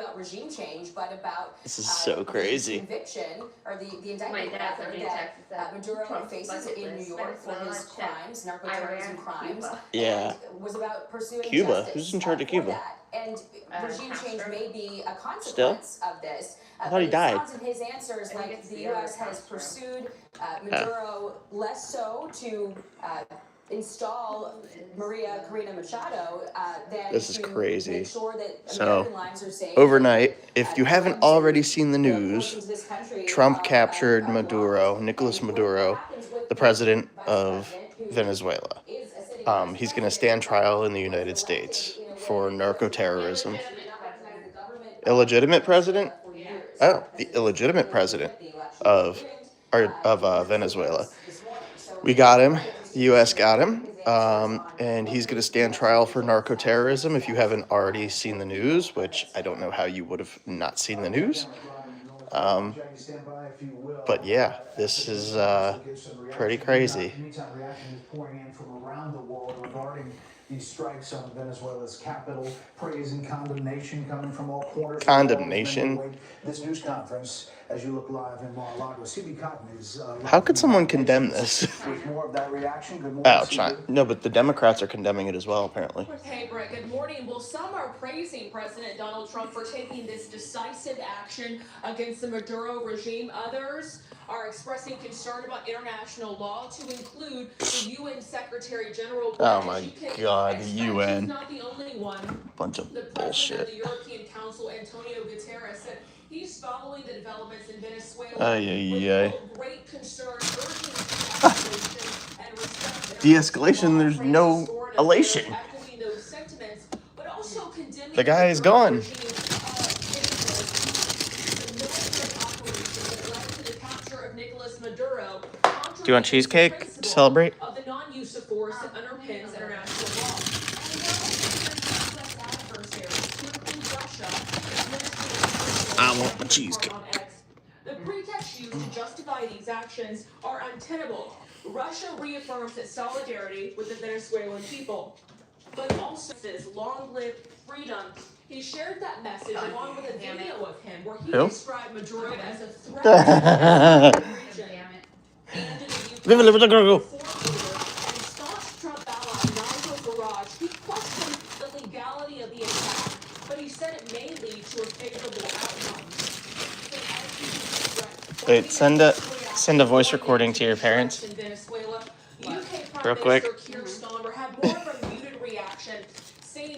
about regime change, but about this is so crazy. Conviction or the indictment that Maduro faces in New York for his crimes, narco-terrorism crimes, Yeah. and was about pursuing Cuba. justice Who's in charge of for Cuba? that. And regime change may be a Still? consequence of this. I thought But he it died. sounds in his answers like the U.S. has pursued Maduro less so to install Maria Corina Machado than This is to crazy. make sure that So, American lives are safe. overnight, if you haven't drugs already and seen the news, portions of this country Trump are captured Maduro, blocked. Nicolas And what Maduro, happens with the the president vice of president, who Venezuela. is a sitting vice He's going to president, stand trial in the was United elected States in a for way narco-terrorism. that did not recognize the government of Illegitimate president? Venezuela for years. Oh, the illegitimate president of Venezuela. We got him. The U.S. got him. And he's going to stand trial for narco-terrorism. If you haven't already seen the news, which I don't know how you would have not seen the news. But yeah, this is pretty crazy. These strikes on Venezuela's capital, praise and condemnation coming from all corners. Condemnation. This news conference, as you look live in Mar-a-Lago, CB Cotton is. How could someone condemn this? With more of that reaction. Good morning. Oh, China. No, but the Democrats are condemning it as well, apparently. Hey, Brett, good morning. Well, some are praising President Donald Trump for taking this decisive action against the Maduro regime. Others are expressing concern about international law, to include the UN Secretary General. Oh my God, the UN. He's not the only one. Bunch of the bullshit. President of the European Council, Antonio Guterres, said he's following the developments in Venezuela with great concern, urging de-escalation and respect. De-escalation, there's no elation. Echoing those sentiments, but also condemning the guy is gone. Do you want cheesecake to celebrate? Of the non-use of force that underpins international law. I want my cheesecake. The pretext used to justify these actions are untenable. Russia reaffirms its solidarity with the Venezuelan people, but also says long live freedom. He shared that message along with a video of him where he described Maduro as a threat to the region. Viva la Maduro! And staunch Trump ally Nigel Farage, he questioned the legality of the attack, but he said it may lead to a favorable outcome. Wait, send a voice recording to your parents. Real quick.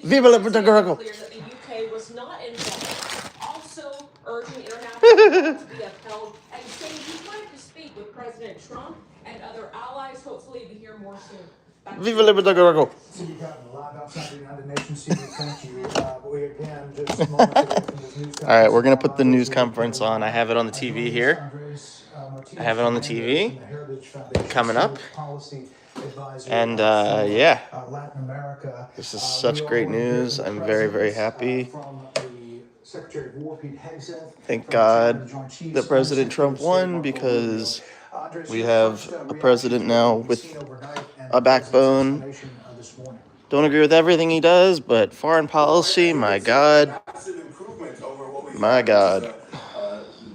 Viva la Maduro! The UK was not involved. Also urging international law to be upheld and saying he's going to speak with President Trump and other allies. Hopefully we hear more soon. Viva la Maduro! Alright, we're going to put the news conference on. I have it on the TV here. I have it on the TV. Coming up. And yeah, this is such great news. I'm very, very happy. Thank God that President Trump won, because we have a president now with a backbone. Don't agree with everything he does, but foreign policy, my God. My God.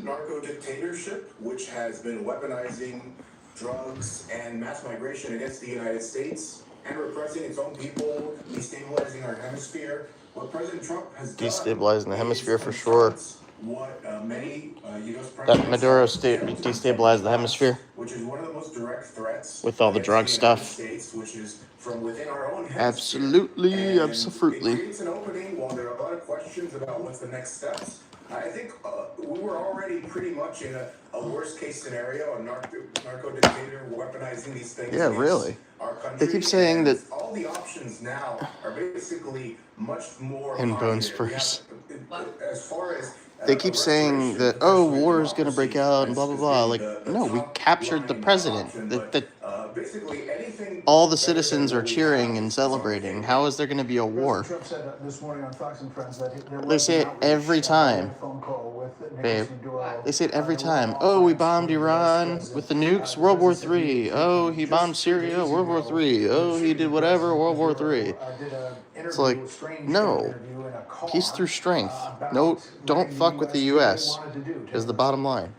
Narco dictatorship, which has been weaponizing drugs and mass migration against the United States and repressing its own people, destabilizing our hemisphere. What President Trump has done, destabilizing the hemisphere for sure. What many U.S. That Maduro destabilized the hemisphere, which is one of the most direct threats with all the drug stuff. States, which is from within our own hemisphere. Absolutely, absolutely. It creates an opening while there are a lot of questions about what's the next steps. I think we were already pretty much in a worst case scenario, a narco dictator weaponizing these things. Yeah, really. Our country. They keep saying that all the options now are basically much more. And bone spurs. As far as they keep saying that, oh, war is going to break out and blah, blah, blah. Like, no, we captured the president. Basically anything. All the citizens are cheering and celebrating. How is there going to be a war? They say it every time. Babe, they say it every time. Oh, we bombed Iran with the nukes, World War III. Oh, he bombed Syria, World War III. Oh, he did whatever, World War III. It's like, no. car. Peace through strength. About No, what don't the fuck with the U.S. wanted to do, is the Taylor. bottom line.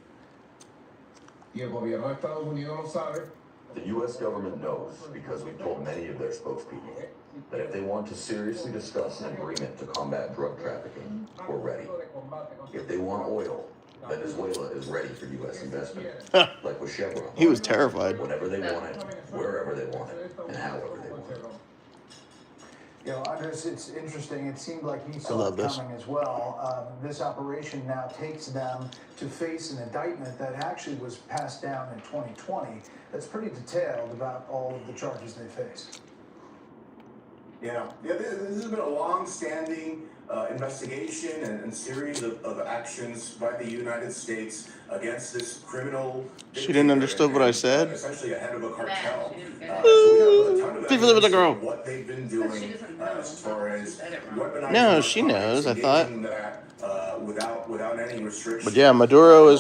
Y el gobierno de Estados Unidos lo sabe. The U.S. government knows, because we've told many of their spokespeople, that if they want to seriously discuss an agreement to combat drug trafficking, we're ready. If they want oil, Venezuela is ready for U.S. investment, like with Chevron. He was terrified. Whenever they want it, wherever they want it, and however they want it. You know, Andres, it's interesting. It seemed like he saw love it this. coming as well. This operation now takes them to face an indictment that actually was passed down in 2020. That's pretty detailed about all of the charges they face. Yeah, this has been a long-standing investigation and series of actions by the United States against this criminal. She didn't understand what I said. Essentially a head of a cartel. She didn't get So we have a ton of Leave it with the evidence girl. of what they've been doing as far as weaponizing No, she narcotics, knows, I thought. engaging that, without any restriction. But yeah, Maduro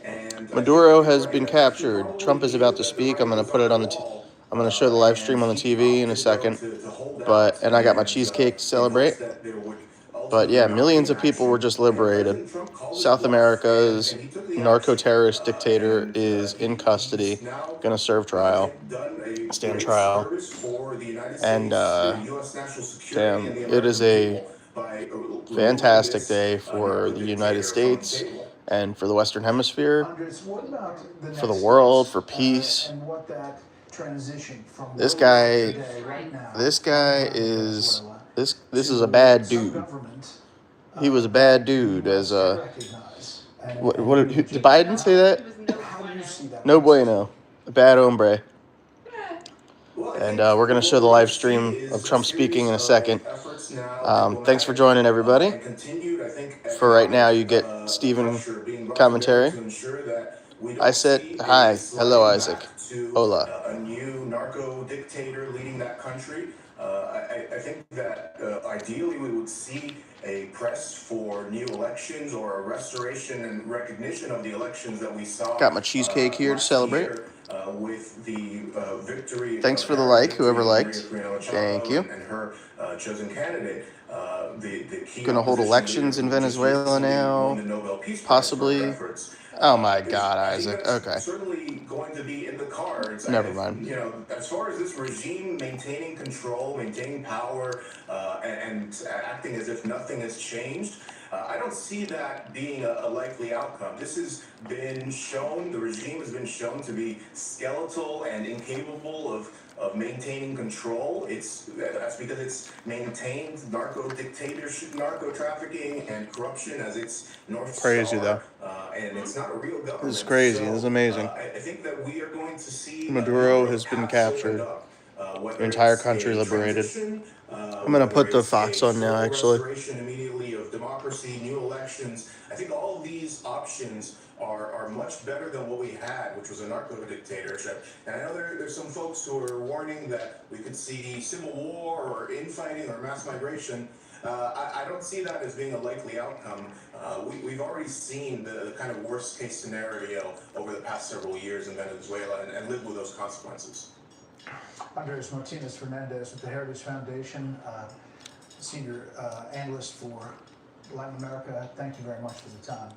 And has been captured. Trump is about to speak. I'm gonna put it on the. I'm gonna show the live stream on the TV in a second. And I got my cheesecake to celebrate. But yeah, millions of people were just liberated. South America's narco-terrorist dictator is in custody, gonna serve trial, stand trial. And damn, it is a fantastic day for the United States and for the Western Hemisphere, Andres, what about for the next world, steps, for peace. and what that transition from This where we are guy- today, right now, This guy is Venezuela, this is to a bad some dude. government, He was a bad dude as a. recognize and- What and did Biden say that? How do you see that No process? bueno. A bad hombre. And we're going to show the live stream of Trump speaking in a second. Thanks for joining, everybody. For right now, you get Stephen commentary. I said, hi. Hello, Isaac. Hola. A new narco dictator leading that country. I think that ideally we would see a press for new elections or a restoration and recognition of the elections that we saw. Got my cheesecake here to last celebrate. year, with the victory. Thanks of for the Maria like, whoever liked. Machado Thank you. And her chosen candidate. The key Gonna hold opposition elections leader in who just Venezuela recently now. won the Nobel Peace Prize for Possibly. her efforts. Oh my is- God, I think Isaac. that's Okay. certainly going to be in the cards. Never mind. You know, as far as this regime maintaining control, maintaining power, and acting as if nothing has changed, I don't see that being a likely outcome. This has been shown, the regime has been shown to be skeletal and incapable of maintaining control. That's because it's maintained narco dictatorship, narco trafficking, and corruption as its North Crazy, Star. And it's not a real government. This is crazy. This is amazing. I think that we are going to see Maduro has been captured. The entire country liberated. I'm gonna put the Fox on now, actually. Restoration immediately of democracy, new elections. I think all of these options are much better than what we had, which was a narco dictatorship. And I know there's some folks who are warning that we could see civil war or infighting or mass migration. I don't see that as being a likely outcome. We've already seen the kind of worst case scenario over the past several years in Venezuela and lived with those consequences. Andres Martinez-Fernandez with the Heritage Foundation, senior analyst for Latin America. Thank you very much for the time.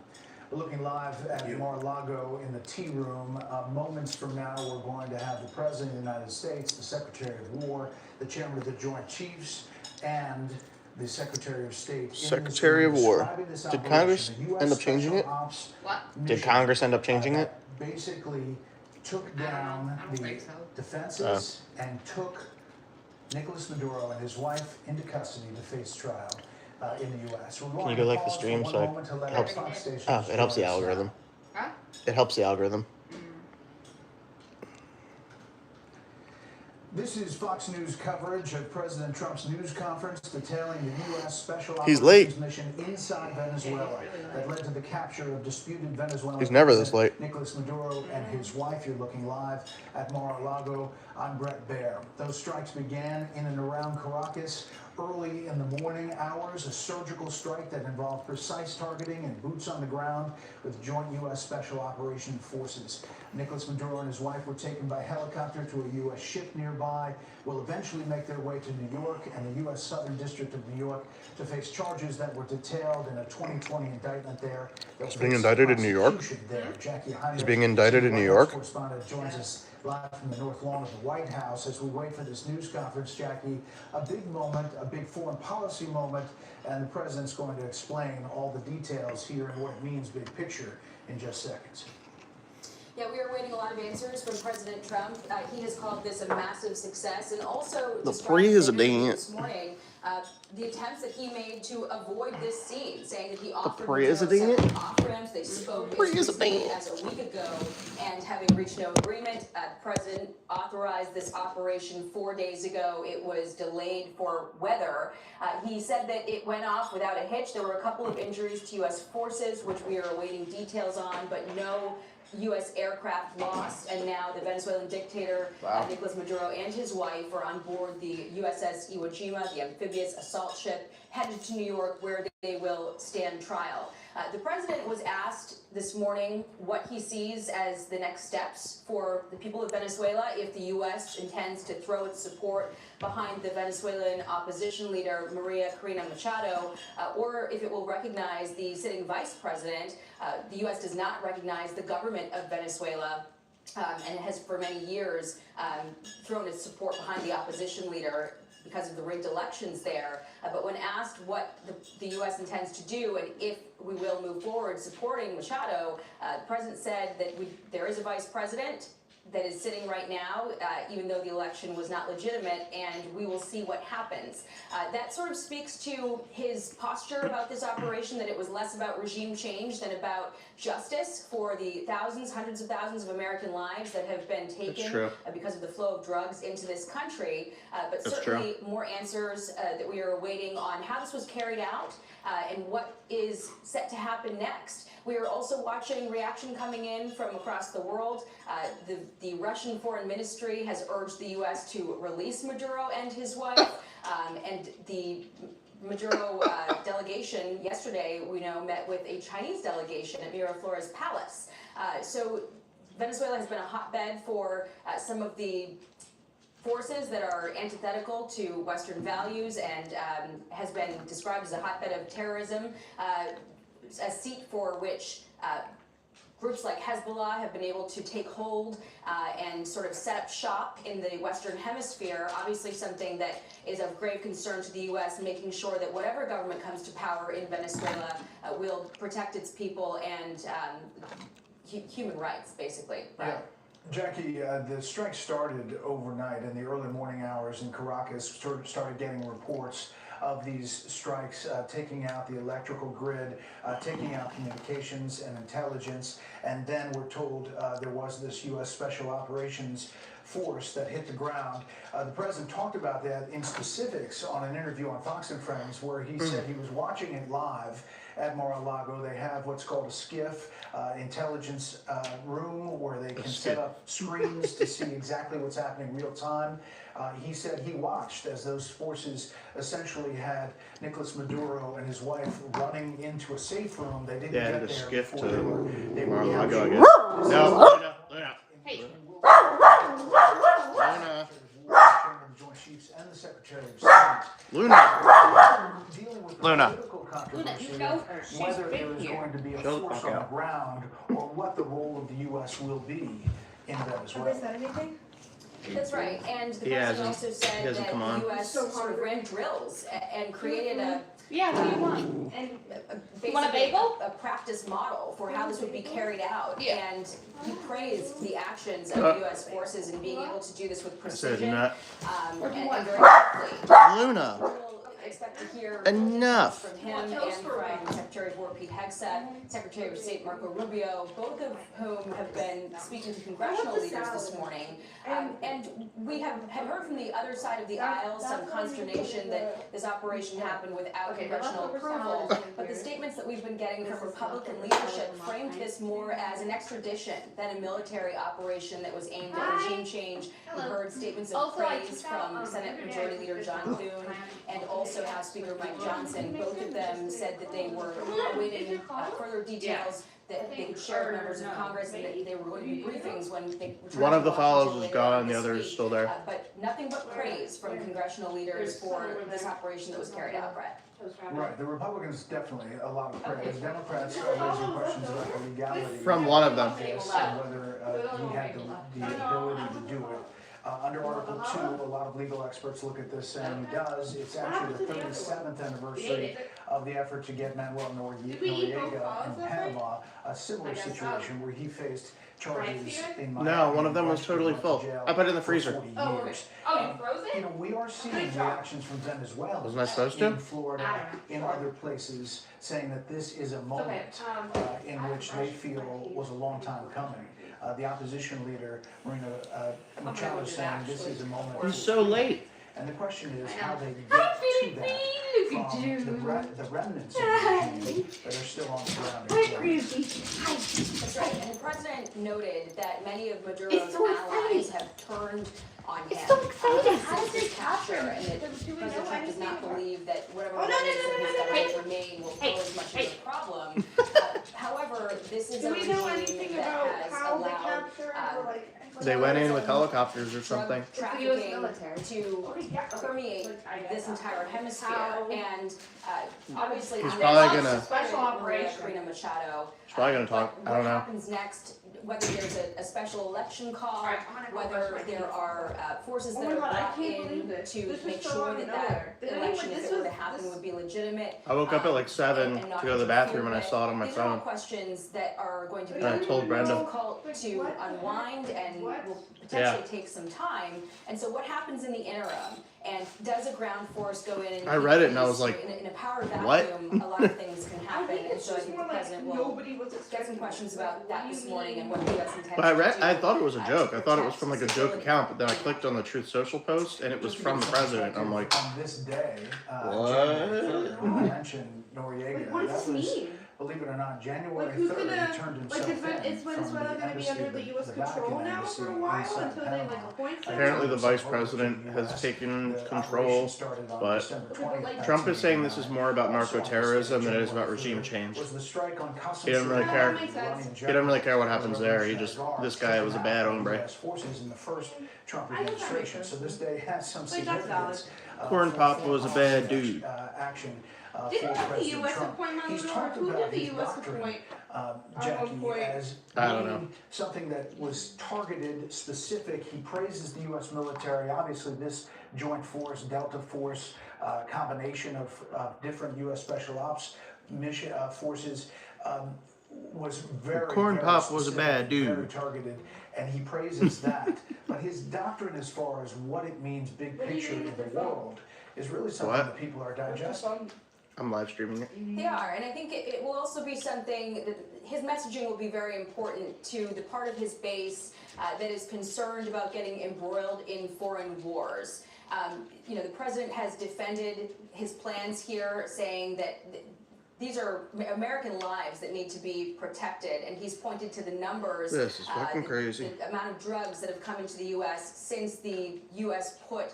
We're looking live at Mar-a-Lago in the tea room. Moments from now, we're going to have the President of the United States, the Secretary of War, the Chairman of the Joint Chiefs, and the Secretary of State. Secretary of War. Did Congress end up changing it? What? Did Congress end up changing it? Basically took down I don't the think so. defenses and took Nicolas Maduro and his wife into custody to face trial in the U.S. Can you go like the stream so it helps? Oh, it helps the algorithm. Huh? It helps the algorithm. This is Fox News coverage of President Trump's news conference detailing the U.S. Special He's late. Operations mission inside Venezuela that led to the capture of disputed Venezuelan He's never this late. Nicolas Maduro and his wife. You're looking live at Mar-a-Lago. I'm Brett Baer. Those strikes began in and around Caracas early in the morning hours, a surgical strike that involved precise targeting and boots on the ground with joint U.S. Special Operation Forces. Nicolas Maduro and his wife were taken by helicopter to a U.S. ship nearby, will eventually make their way to New York and the U.S. Southern District of New York to face charges that were detailed in a 2020 indictment there. He's being indicted in New York? He's being indicted in New York? Correspondent joins us live from the North Lawn of the White House as we wait for this news conference, Jackie. A big moment, a big foreign policy moment, and the president's going to explain all the details here and what it means big picture in just seconds. Yeah, we are waiting a lot of answers from President Trump. He has called this a massive success, and also The described in an interview president. this morning the attempts that he made to avoid this scene, saying that he offered president? several off-ramps. They spoke as recently as a week ago, and having reached no agreement, the president authorized this operation 4 days ago. It was delayed for weather. He said that it went off without a hitch. There were a couple of injuries to U.S. forces, which we are awaiting details on, but no U.S. aircraft lost, and now the Venezuelan dictator Nicolas Maduro and his wife are on board the USS Iwo Jima, the amphibious assault ship, headed to New York, where they will stand trial. The president was asked this morning what he sees as the next steps for the people of Venezuela if the U.S. intends to throw its support behind the Venezuelan opposition leader Maria Corina Machado, or if it will recognize the sitting vice president. The U.S. does not recognize the government of Venezuela, and it has for many years thrown its support behind the opposition leader because of the rigged elections there. But when asked what the U.S. intends to do and if we will move forward supporting Machado, the president said that there is a vice president that is sitting right now, even though the election was not legitimate, and we will see what happens. That sort of speaks to his posture about this operation, that it was less about regime change than about justice for the thousands, hundreds of thousands of American lives that have been taken because of the flow of drugs into this country. But certainly more answers that we are awaiting on how this was carried out and what is set to happen next. We are also watching reaction coming in from across the world. The Russian Foreign Ministry has urged the U.S. to release Maduro and his wife, and the Maduro delegation yesterday, we know, met with a Chinese delegation at Miraflores Palace. So Venezuela has been a hotbed for some of the forces that are antithetical to Western values, and has been described as a hotbed of terrorism, a seat for which groups like Hezbollah have been able to take hold and sort of set up shop in the Western Hemisphere. Obviously something that is of grave concern to the U.S., making sure that whatever government comes to power in Venezuela will protect its people and human rights, basically. Yeah. Jackie, the strike started overnight in the early morning hours in Caracas. Started getting reports of these strikes taking out the electrical grid, taking out communications and intelligence, and then we're told there was this U.S. Special Operations Force that hit the ground. The president talked about that in specifics on an interview on Fox and Friends, where he said he was watching it live at Mar-a-Lago. They have what's called a SCIF, intelligence room, where they can set up screens to see exactly what's happening real time. He said he watched as those forces essentially had Nicolas Maduro and his wife running into a safe room. They didn't get there SCIF before to they were Mar-a-Lago, I captured. guess. No, Luna. Hey. Luna. Joint Chiefs and the Secretary of State. Luna. Dealing with the Luna. political controversy, you know her. She's whether been there is here. going to be a Shut the force fuck on the up. ground, or what the role of the U.S. will be in Venezuela. Is that anything? That's right, and the He president hasn't- also he said hasn't that come on. the U.S. sort of ran drills and created a Yeah, what do you want? and You want a basically bagel? a practice model for how this would be carried out. Yeah. And he praised the actions of U.S. forces in being able to do this with Says precision nut. and very quickly. Luna. We'll expect to hear Enough. from him and from Secretary of War Pete Hegseth, Secretary of State Marco Rubio, both of whom have been speaking to congressional leaders this morning. And we have heard from the other side of the aisle some consternation that this operation happened without congressional approval. But the statements that we've been getting from Republican leadership framed this more as an extradition than a military operation that was aimed at regime change. We heard statements of praise from Senate Majority Leader John Thune and also House Speaker Mike Johnson. Both of them said that they were awaiting further details that they could share with members of Congress, and that they were going to be briefings when they returned. One of the to files Washington is later gone, the this other is week. still there. But nothing but praise from congressional leaders for this operation that was carried out, Brett. Right, the Republicans definitely a lot of praise. Democrats are raising questions about the legality. From one of them. Yes, and whether he had the ability to do it. Under Article 2, a lot of legal experts look at this saying he does. It's actually the 37th anniversary of the effort to get Manuel Noriega in Panama, a similar situation where he faced charges in Miami. No, one of them was totally full. I put it in the freezer. 40 years. Oh, you froze You it? know, we are seeing reactions from Venezuela. Wasn't I supposed to? In Florida, in other places, saying that this is a moment in which they feel was a long time coming. The opposition leader, Marina Machado, saying this is a moment. He's so late. And the question is how they get to that from the remnants of the regime that are still on the ground. That's right, and the president noted that many of Maduro's allies have turned on him. Since his capture, and that President Trump does not believe that whatever remnants of his government remain will pose much of a problem. However, this is a regime that has allowed They went in with helicopters or something. trafficking to permeate this entire hemisphere, and obviously He's probably next gonna- Special operation. Marina Machado. He's probably gonna talk. I don't know. What happens next? Whether there's a special election call, whether there are forces that are brought in to make sure that that election, if it were to happen, would be legitimate. I woke up at like 7 and not to go to the bathroom and I saw it on my These are all phone. questions that are going to be And I told Brenda. difficult to unwind and will potentially take some time. And so what happens in the interim? And does a ground force go in and I read it and I was like, in a power what? vacuum, a lot of things can happen. And so I think the president will get some questions about that this morning and what the U.S. intends But I to thought it was a do, joke. to I thought it was protect from like a joke stability. account, but then I clicked on the Truth Social post and it was from the president. I'm like, On this day, What? January 3rd, when I mentioned Noriega, What does that this was, mean? believe it or not, January Like, who's 3rd, gonna- he turned Like, himself in is from Venezuela the gonna be embassy, under the U.S. the Vatican control now embassy for a while inside until they Panama. like appoint someone? apparently the vice president has taken control, but Trump is saying this is more about narco-terrorism than it is about regime change. Was the strike on He doesn't really care. That makes sense. He doesn't really care what happens there. He just, this guy was a bad hombre. Forces in the first Trump I think that makes administration, sense. so this day has some Like, that's significance. Corn for Pop foreign was a policy bad dude. Action for Didn't the President U.S. Trump. appoint He's Maduro? talked Who about did the his U.S. doctrine, appoint? Jackie, one point? as I don't know. being something that was targeted, specific. He praises the U.S. military. Obviously, this joint force, Delta Force, combination of different U.S. Special Ops mission forces, was very, Corn very Pop was a specific, bad dude. very targeted, and he praises that. But his doctrine, as far as what it means, big picture in the world, is really something What? that people are digesting. I'm live streaming it. They are, and I think it will also be something that his messaging will be very important to the part of his base that is concerned about getting embroiled in foreign wars. You know, the president has defended his plans here, saying that these are American lives that need to be protected, and he's pointed to the numbers. This is fucking crazy. The amount of drugs that have come into the U.S. since the U.S. put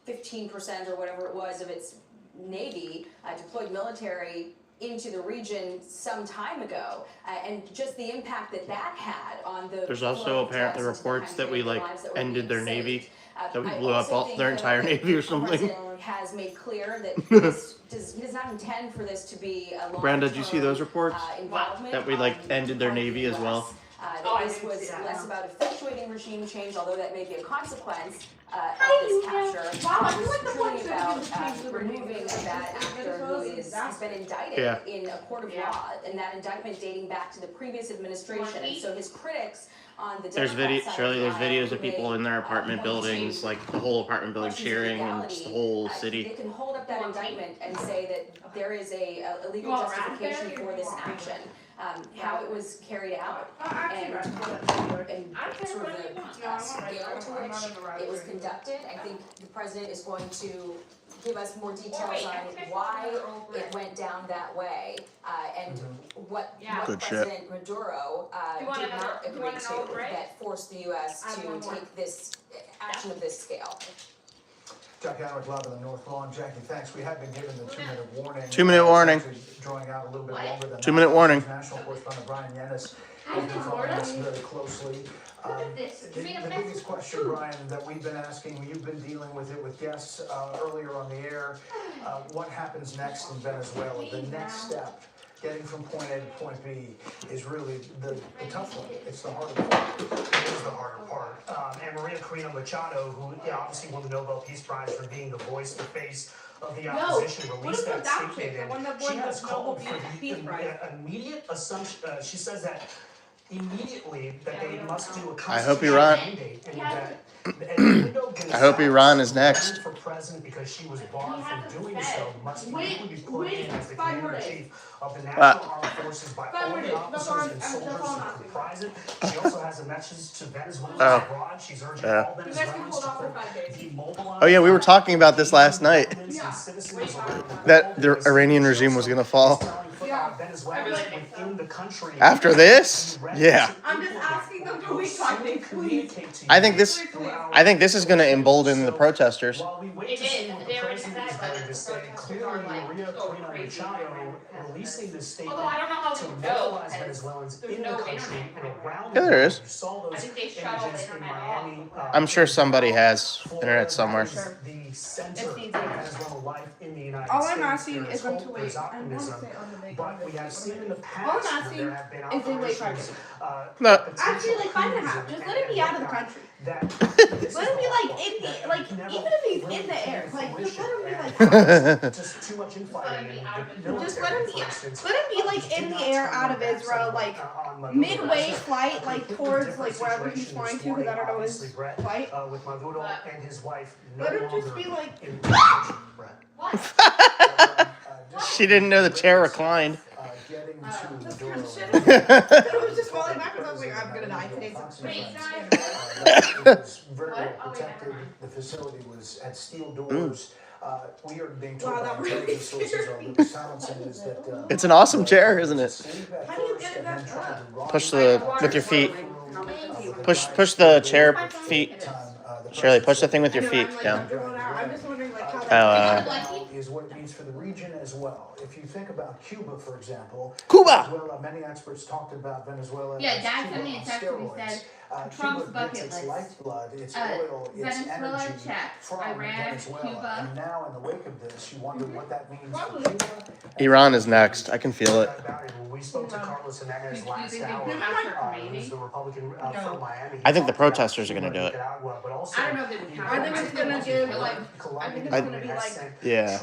15% or whatever it was of its Navy, deployed military into the region some time ago, and just the impact that that had on the. There's also flow of apparently drugs into the reports that country we and the like lives that were ended being their navy, saved. that we I blew up also all think, their though, entire that navy or the something. president has made clear that he does not intend for this to be a long-term Brenda, did you see those reports? involvement That we like on ended their part of navy the as US. well? That I this didn't was see that. less about effectuating regime change, although that may be a consequence, of this capture. Wow, I It feel was like the truly ones about that do the removing a bad actor who has been indicted in a court of law, and that indictment dating back to the previous administration. And so his critics on the There's Democrat side Shirley, there's of the aisle videos of people in their apartment buildings, like the whole apartment building cheering, and it's the whole city. They can hold up that indictment and say that there is a legal justification for this action, how it was carried out, and sort of the scale to which it was conducted. I think the president is going to give us more details on why it went down that way, and what Good shit. President Maduro did not agree to that forced the U.S. to take this action of this scale. Jackie Howard live on the North Lawn. Jackie, thanks. We have been given the 2-minute warning. 2-minute warning. Drawing out a little bit longer than 2-minute warning. National correspondent Brian Yennis has been following this very closely. The biggest question, Brian, that we've been asking, you've been dealing with it with guests earlier on the air, what happens next in Venezuela? The next step, getting from point A to point B, is really the tough one. It's the harder part. It is the harder part. And Maria Corina Machado, who obviously won the Nobel Peace Prize for being the voice, the face of the opposition, released that statement. And she has called for the immediate assumption. She says that immediately that they must do a constitutional mandate, and that I hope Iran is next. For president, because she was barred from doing so, must immediately be put in as the commander-in-chief of the National Armed Forces by all the officers and soldiers who comprise it. She also has a message to Venezuelans abroad. She's urging all Venezuelans to demobilize. Oh yeah, we were talking about this last night. That the Iranian regime was gonna fall. After this, yeah. I'm just asking them to wait talking, please. I think this is gonna embolden the protesters. It is. They already said that the protesters are like so crazy. Releasing this statement to mobilize Venezuelans in the country and around the world. Yeah, there is. You saw those images in Miami. I'm sure somebody has internet somewhere. The center of Venezuelan life in the United States. All I'm asking is them to wait. I want to say on the big But we have seen in the all past I'm that there have been asking is they wait 5 operations. minutes. No. Actually, like 5.5. Just let him be out of the country. That Let him be like in the even if he's in the air, like just let him be like just too much infighting. just let him be like in the air out of Israel, like midway flight, like towards like wherever he's flying to, because I don't know his flight. With Maduro and his wife. Let him just be like. She didn't know the chair reclined. Getting to Maduro. It was just falling backwards. I was like, I'm gonna die today. It was very well protected. The facility had steel doors. We are being told by intelligence sources on the silencing is that It's an awesome chair, isn't it? How do you get that up? Push with your feet. Push the chair feet. Shirley, push the thing with your feet down. I'm just wondering like how is what it means for the region as well. If you think about Cuba, for example, Cuba. Venezuela, many experts talked about Venezuela. Yeah, as Dad Cuba sent me a on text and he steroids. said, Cuba Trump's gets bucket its list. lifeblood, its oil, its Venezuela, energy check. from Iran, Venezuela. Cuba. And now, in the wake of this, you wonder what that means for Cuba. Iran is next. I can feel it. We spoke to Carlos Hernandez last hour. Who's the Republican from Miami. I think the protesters are gonna do it. I don't know if they would I think it's gonna give like I think it's gonna be like Yeah.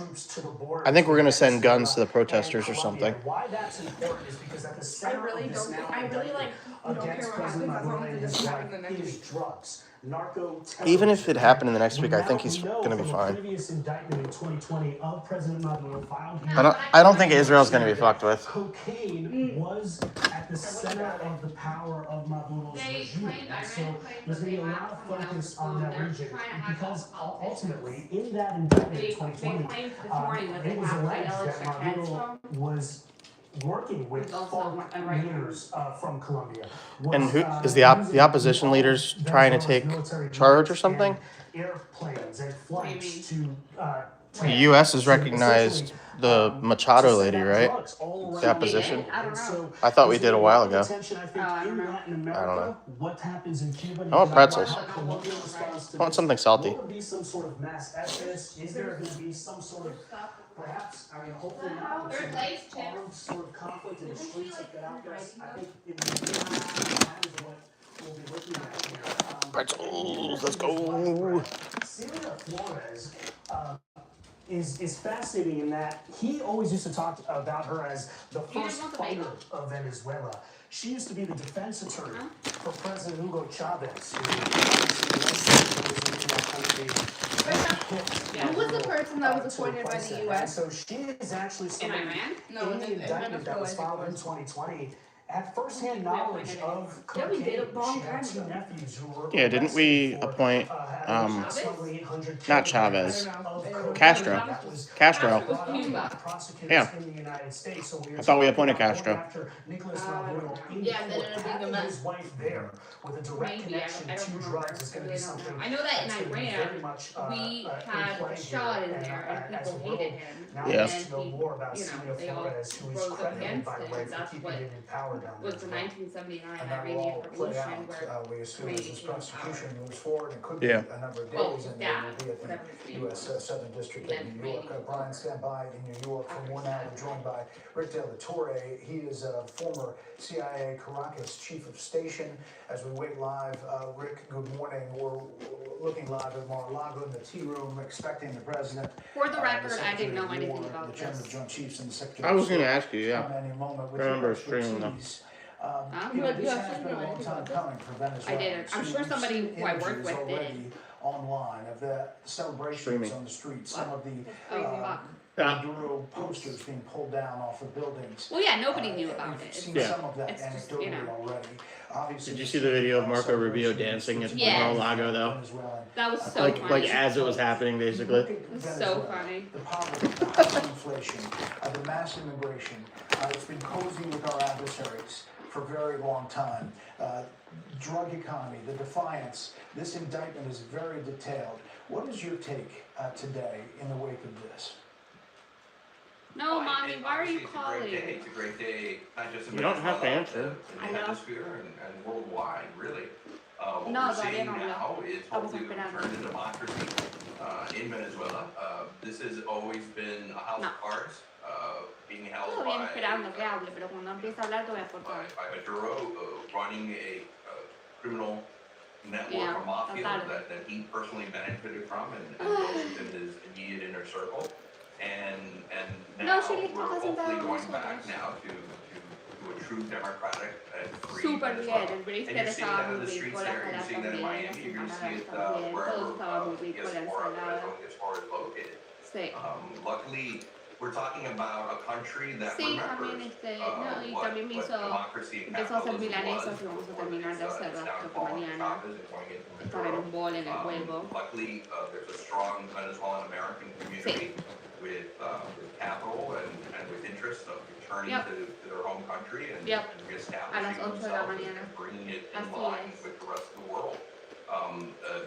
I think we're gonna send guns to the protesters or something. Why that's important is because at the I center really of this don't now I really like don't care against what President happens as Maduro long as and it his doesn't happen the wife next is week. drugs. Even if it happened in the next week, I think he's gonna be fine. Previous indictment in 2020 of President Maduro filed I don't think Israel's gonna be fucked with. cocaine was at the center of the power of Maduro's regime. And so there's going to be a lot of focus on that region because ultimately in that indictment in 2020, it was alleged that Maduro was working with foreign leaders from Colombia. And who is the opposition leaders trying to take charge or something? Airplanes and flights to The U.S. has recognized the Machado lady, right? The opposition. I don't know. I thought we did a while ago. I don't know. I don't know. What happens in Cuba? I want pretzels. I I want something salty. Will there be some sort of mass exodus? Is there going to be some sort of, perhaps, I mean, hopefully not, but some armed sort of conflict in the streets of Caracas? I think it that is what we'll be looking at here. Pretzels, let's go. Celia Flores is fascinating in that he always used to talk about her as the first fighter of Venezuela. She used to be the defense attorney for President Hugo Chavez, who Who was the person that was appointed by the U.S.? So she is actually somebody in the indictment that was filed in 2020 had first-hand knowledge of cocaine. She had two nephews who were Yeah, didn't we appoint not Chavez, Castro? Castro. Yeah. I thought we appointed Castro. Yeah, and then it'll be the His wife there with a direct connection to drugs is going to be something. I know that in Iran, we had Bashar in there, and people hated him. Yeah. And he, they all rose up against him. That's what was the 1979 Iranian Revolution, where this prosecution moves forward and could Yeah. be a number of Well, days, and yeah, they will be whatever at his the name U.S. Southern District of New York. Brian, stand by in New York for more now. We're joined by Rick De La Torre. He is a former CIA Caracas chief of station. As we wait live, Rick, good morning. We're looking live at Mar-a-Lago in the tea room, expecting the president. For the record, I didn't know anything about the Chairman this. of Joint Chiefs and the Secretary I was of going to State ask you, yeah. on any moment with I remember your streaming them. expertise. I'm You know, glad you this actually has been know a long anything time about this. coming for Venezuela. I didn't. I'm sure somebody who I work with did. Online of the celebrations Streaming. on the streets, some of the Crazy fuck. Maduro posters being pulled down off of buildings. Well, yeah, nobody knew about We've it. seen Yeah. some of that It's just, anecdotally already. Obviously, Did you see the video of Marco Rubio dancing at Yes. Mar-a-Lago though? That was so Like funny. as it was happening, basically. It was so funny. The poverty, the high inflation, the mass immigration. It's been cozy with our adversaries for a very long time. Drug economy, the defiance. This indictment is very detailed. What is your take today in the wake of this? No, mommy, why are you calling? It's a great day, not just in You don't have to Venezuela, answer. in the hemisphere and worldwide, really. What No, we're todavía seeing no habló. now is Estamos hopefully the esperando. return to democracy in Venezuela. This has always been a house No. of cards being held Todo bien by esperando que hable, pero cuando empiece a hablar te voy a cortar. by Maduro, running a criminal network, Yeah, a mafia tarde. that he personally benefited from and those within his immediate inner circle. And now No, she we're estaba hopefully sentada con going back nosotros. now to a true democratic and free Súper Venezuela. bien, el Brewster And you're seeing estaba that in muy the bien, streets con la there, you're ensalada seeing that in también, Miami, las you're going to see empanadas it también, todo wherever estaba muy rico, la ensalada. diaspora is located. Sí. Luckily, we're talking about a country that Sí, también remembers no, y what también me hizo, democracy and empezó a hacer capitalism milanesas was y vamos a before terminar de its hacerlas creo que downfall and mañana. Chavez and going into Estar en Maduro. un bol en el huevo. Luckily, there's a strong Venezuelan American community with capital and with interest of returning Yep. to their home country and, Yep. and A las reestablishing 8 de la themselves mañana. and bringing it in Así line es. with the rest of the world.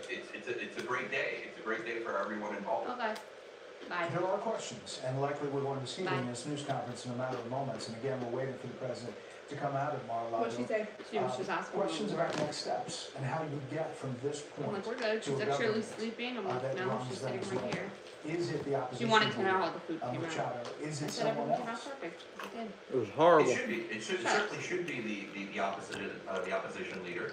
It's a great day. It's a great day for everyone involved. Okay. Bye. There are questions, and likely we're going to see them Bye. in this news conference in a matter of moments. And again, we're waiting for the president to come out of Mar-a-Lago. What'd she say? She was just asking Questions me. about next steps and how you get from this I'm point like, we're good. to She's a actually government sleeping. I'm like, that no, runs she's sitting right Venezuela. here. Is it the She opposition? wanted to know leader, how the food came out. Machado? Is I it said someone everything came out else? perfect. It did. It was horrible. It should be. It certainly should be the opposition leader.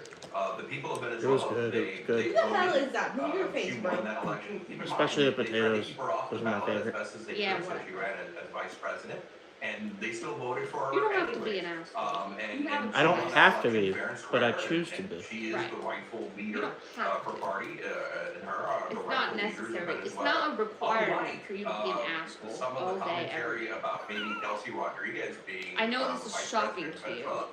The people of Venezuela. was good, it was good. They Who the hell voted, is that? Move your face, she bro. won that election. Keep in Especially mind, the they tried to potatoes keep her off the was my ballot favorite. As best as they Yeah, could, so what? she ran as vice president, and they still voted for her You don't have to anyway. be an asshole. And I don't she won have that to be, election fair and but I square, choose to and be. She is Right. the rightful You leader don't have for to. party, and her are the It's rightful not leaders of necessary. It's Venezuela. not a requirement Unlike, for you to be an asshole some all of the day, every commentary day. about maybe Delcy Rodriguez being. I know this is vice shocking president of to you, Venezuela.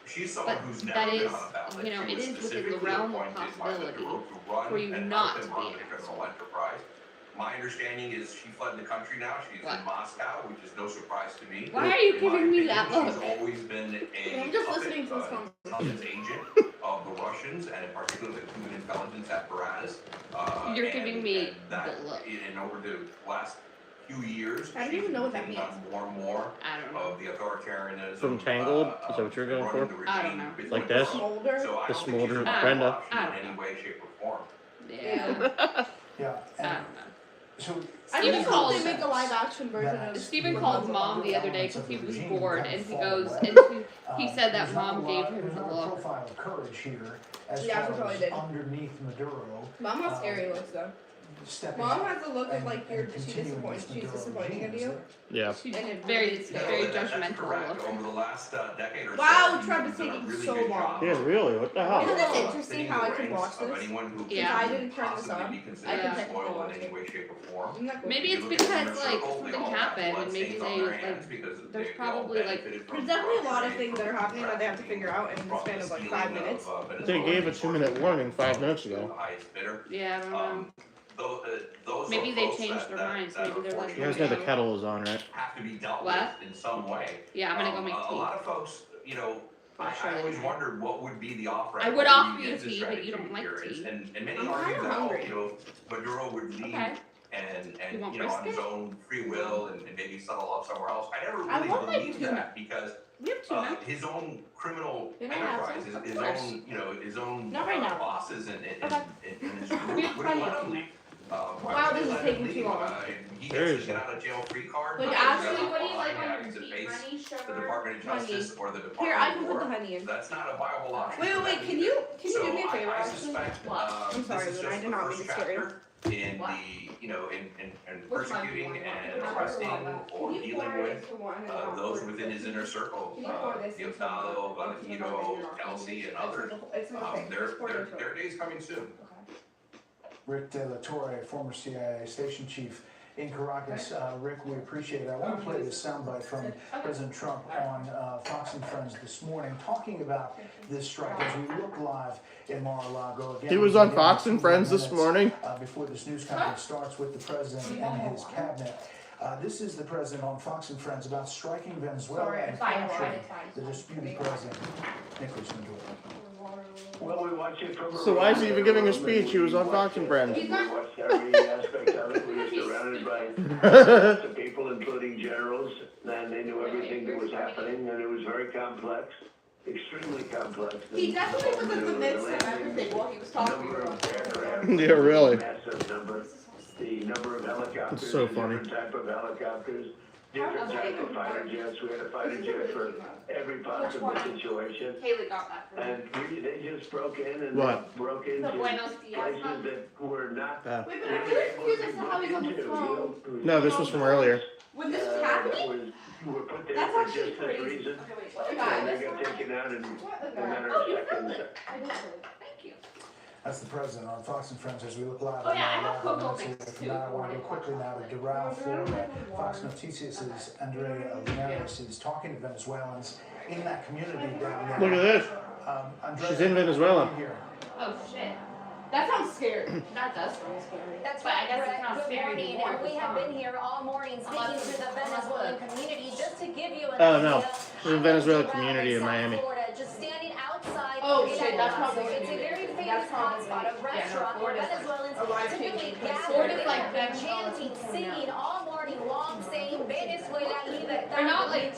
She's someone but who's never that been is, on a ballot. you know, She it was is within the specifically realm of appointed by possibility Maduro to run for you and not help him to run be the an criminal asshole. enterprise. My understanding is she fled the country now. She's What? in Moscow, which is no surprise to me. Why are you In my giving me opinion, that look? She's always been a I'm just listening to this puppet, intelligence agent of the Russians, and in particular the Cuban intelligence apparatus. You're giving me that, the look. in over the last few years, I don't she's even know what that taken on more and more I don't know. of the authoritarianism. From Tangled? Is that what you're going running for? the I don't regime know. with Like Maduro. this? Smolder? So I The don't think smolder she's not Brenda. option I don't in any way, shape, or form. Yeah. Yeah. I And don't know. so I Steven just hope they calls- make a live action version of Steven the called other mom the other day elements because of he the was regime bored, kind and of he fall goes, away. and he said that There's not mom a gave lot- him there's the not a look. profile of courage here as Yeah, she far probably as did. underneath Maduro. Mom, how scary it looks though. stepping Mom up has a look of like and she's continuing disappointed. this She's Maduro disappointing regime, in you. Yeah. She's And it very, really scares very me. That's judgmental. correct. Over the last decade or so, Wow, he's Trump is done a taking really so good long. job Yeah, really? What the hell? Isn't this of interesting thinning how the I can ranks watch of this? anyone who Yeah. I can didn't turn this possibly on. be I considered can technically disloyal watch in it. any way, shape, or form. Isn't that cool? Maybe If it's you look at the because inner like circle, they something all have happened, and maybe bloodstains on they their like. hands because There's they all probably like. benefited from There's definitely a lot of drug things that are trade, happening that they have to figure out in the from span of like stealing 5 minutes. They gave a 2-minute warning 5 minutes to ago. the highest bidder. Yeah, I don't know. Those Maybe are they folks changed their minds. that Maybe they're like. You guys know the kettle is on, right? have to be dealt What? with in some way. Yeah, I'm gonna go make A tea. lot of folks, you know, I always wondered what would be the off-ramp. I would what offer be you the exit tea, but you strategy don't like here. tea. And many I'm argue kinda that, hungry. you know, Maduro would leave Okay. and You want you know, on his brisket? own free will and maybe settle up somewhere else. I never I really want my believed tuna. that because We have tuna. his own criminal Can I have enterprise, some? Of his course. own, you know, his own Not right now. bosses and Okay. his We group have wouldn't plenty let of him tea. leave. Wow, Why would this they is let taking him too leave? long. He gets Seriously. his get out of jail free card. Like, He actually, doesn't what do you all like on have your to tea? face Honey, the sugar, Department of honey. Justice or the Department Here, I of can put War. the honey in. That's not a viable option. Wait, for wait, them can either. you do me a So favor, I actually? suspect, What? I'm sorry, this is but I just did the not mean first to scare you. chapter in What? the, you know, in Which one do you persecuting want? and Which one? arresting or Can you dealing pour with it to one and not those pour it? within his inner circle. Can you pour this into Diosdado, one? Valentino, Kelsey, and others. It's okay. Just pour it into Their it. day's coming soon. Rick De La Torre, former CIA station chief in Caracas. Rick, we appreciate it. I want to play this soundbite from President Trump on Fox and Friends this morning, talking about this strike as we look live in Mar-a-Lago. Again, He was on Fox and Friends this morning. Before this news conference starts with the president and his cabinet. This is the president on Fox and Friends about striking Venezuela Sorry, and it's fine, capturing it's fine. the disputed president, Nicolas Maduro. Well, we watch it from So why is he even giving a speech? He was on Fox and Friends. We watched every aspect of it. We were surrounded by lots of people, including generals, and they knew everything that was happening, and it was very complex, extremely complex. He definitely was in the midst of everything while he was talking Number about of aircraft, Yeah, really. massive number. The number of helicopters, It's so funny. different type of helicopters, different type of fighter jets. We had a fighter jet for every possible situation. Haley got that for me. And they just broke in and What? broke into The Buenos Dias places one? that were not. Wait, but I'm really confused as to how he's on the phone. No, this was from earlier. When this was That happening? were put there That's for actually just that crazy. reason. Okay, wait, what? And they got taken out in What the a guy? matter Oh, of you filmed seconds. it. I didn't really. Thank you. That's the president on Fox and Friends as we look live. Oh, yeah, I on have Mar-a-Lago. cocoa Minutes mix, away from too, that, I if you want to wanna go quickly now to Doral, Florida. Fox Noticias' Andrea Linares is talking to Venezuelans in that community down there. Look at this. Andrea, She's in Venezuela. what do you hear? Oh shit. That sounds scary. That does sound scary. That's But I right, guess Brett. it's not Good scary morning. anymore. And we It's have fine. been here all morning speaking to the Venezuelan community just to give you an Oh, no. idea. There's a Venezuelan community in South Miami. Florida, just standing outside. Oh, in shit, that that's plaza. probably It's a very that's famous probably- hotspot, a yeah, no, restaurant where Florida's Venezuelans a life typically changing place. gather. Florida's They like have been Venezuela chanting, 2.0. singing all morning long, saying Venezuela libertad. They're not like,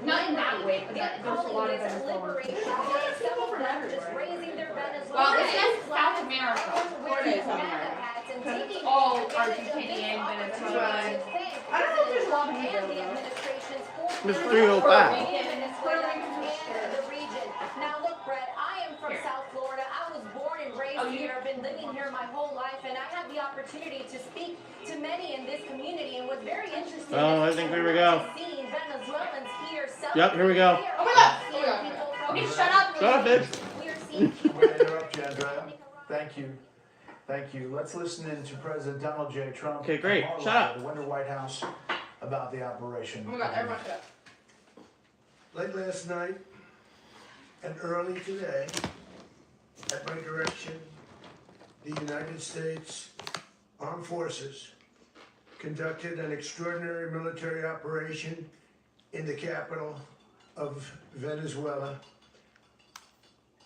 not in that way, but They're there's a lot calling of this Venezuelans. liberation. Some of them just raising their Venezuelan Well, this flags, is South America. Florida is South wearing America. hats and taking all advantage of Argentinian, this Venezuelan. opportunity to thank I don't know if there's a lot of President people and the though. administration's for Miss their 305. support in Venezuela and the region. Now look, Brett, I am from Here. South Florida. I was born and raised Oh, you- here. I've been living here my whole life, and I had the opportunity to speak to many in this community. And what's very interesting Oh, is I think here we go. seeing Venezuelans here Yep, here we go. celebrating. Oh my God. Seeing Oh my God. people from Okay, shut up. Shut up, bitch. We are seeing I'm going to interrupt you, Andrea. Thank you. Thank you. Let's listen in to President Donald J. Trump. Okay, great. of Mar-a-Lago, Shut up. The Winter White House about the operation. Oh my god, everyone shut up. Late last night and early today, at my direction, the United States Armed Forces conducted an extraordinary military operation in the capital of Venezuela.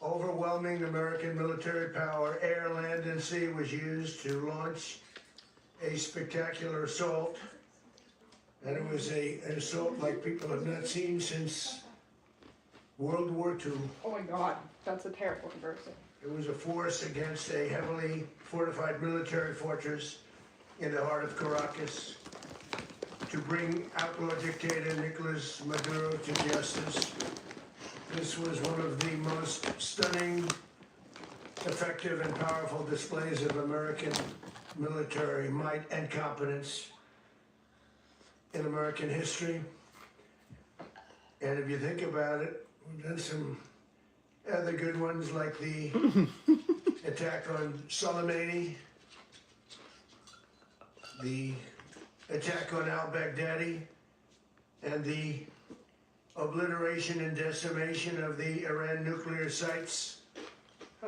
Overwhelming American military power, air, land, and sea, was used to launch a spectacular assault. And it was an assault like people have not seen since World War II. Oh my god, that's a terrible comparison. It was a force against a heavily fortified military fortress in the heart of Caracas to bring outlaw dictator Nicolas Maduro to justice. This was one of the most stunning, effective, and powerful displays of American military might and competence in American history. And if you think about it, we've done some other good ones like the attack on Soleimani, the attack on al-Baghdadi, and the obliteration and decimation of the Iran nuclear sites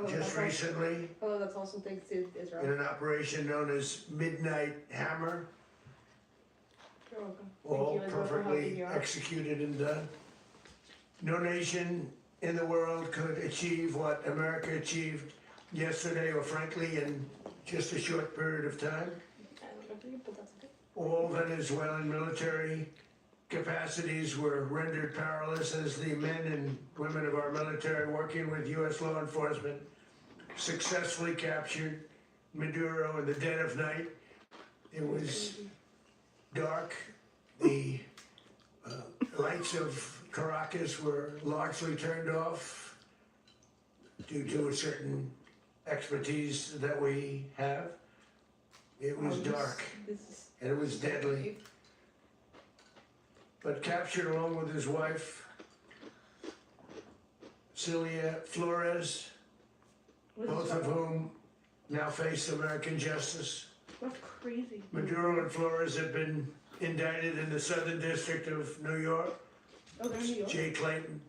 just recently Oh, that's also thanks to in Israel. an operation known as Midnight Hammer, You're welcome. all Thank you, Israel, for helping perfectly you out. executed and done. No nation in the world could achieve what America achieved yesterday, or frankly in just a short period of time. I don't know for you, but that's okay. All Venezuelan military capacities were rendered powerless as the men and women of our military, working with U.S. law enforcement, successfully captured Maduro in the dead of night. It was dark. The lights of Caracas were largely turned off due to a certain expertise that we have. It was dark and it was deadly. But captured along with his wife, Celia Flores, both of whom now face American justice. That's crazy. Maduro and Flores have been indicted in the Southern District of New York, Oh, they're in New York? Jay Clayton,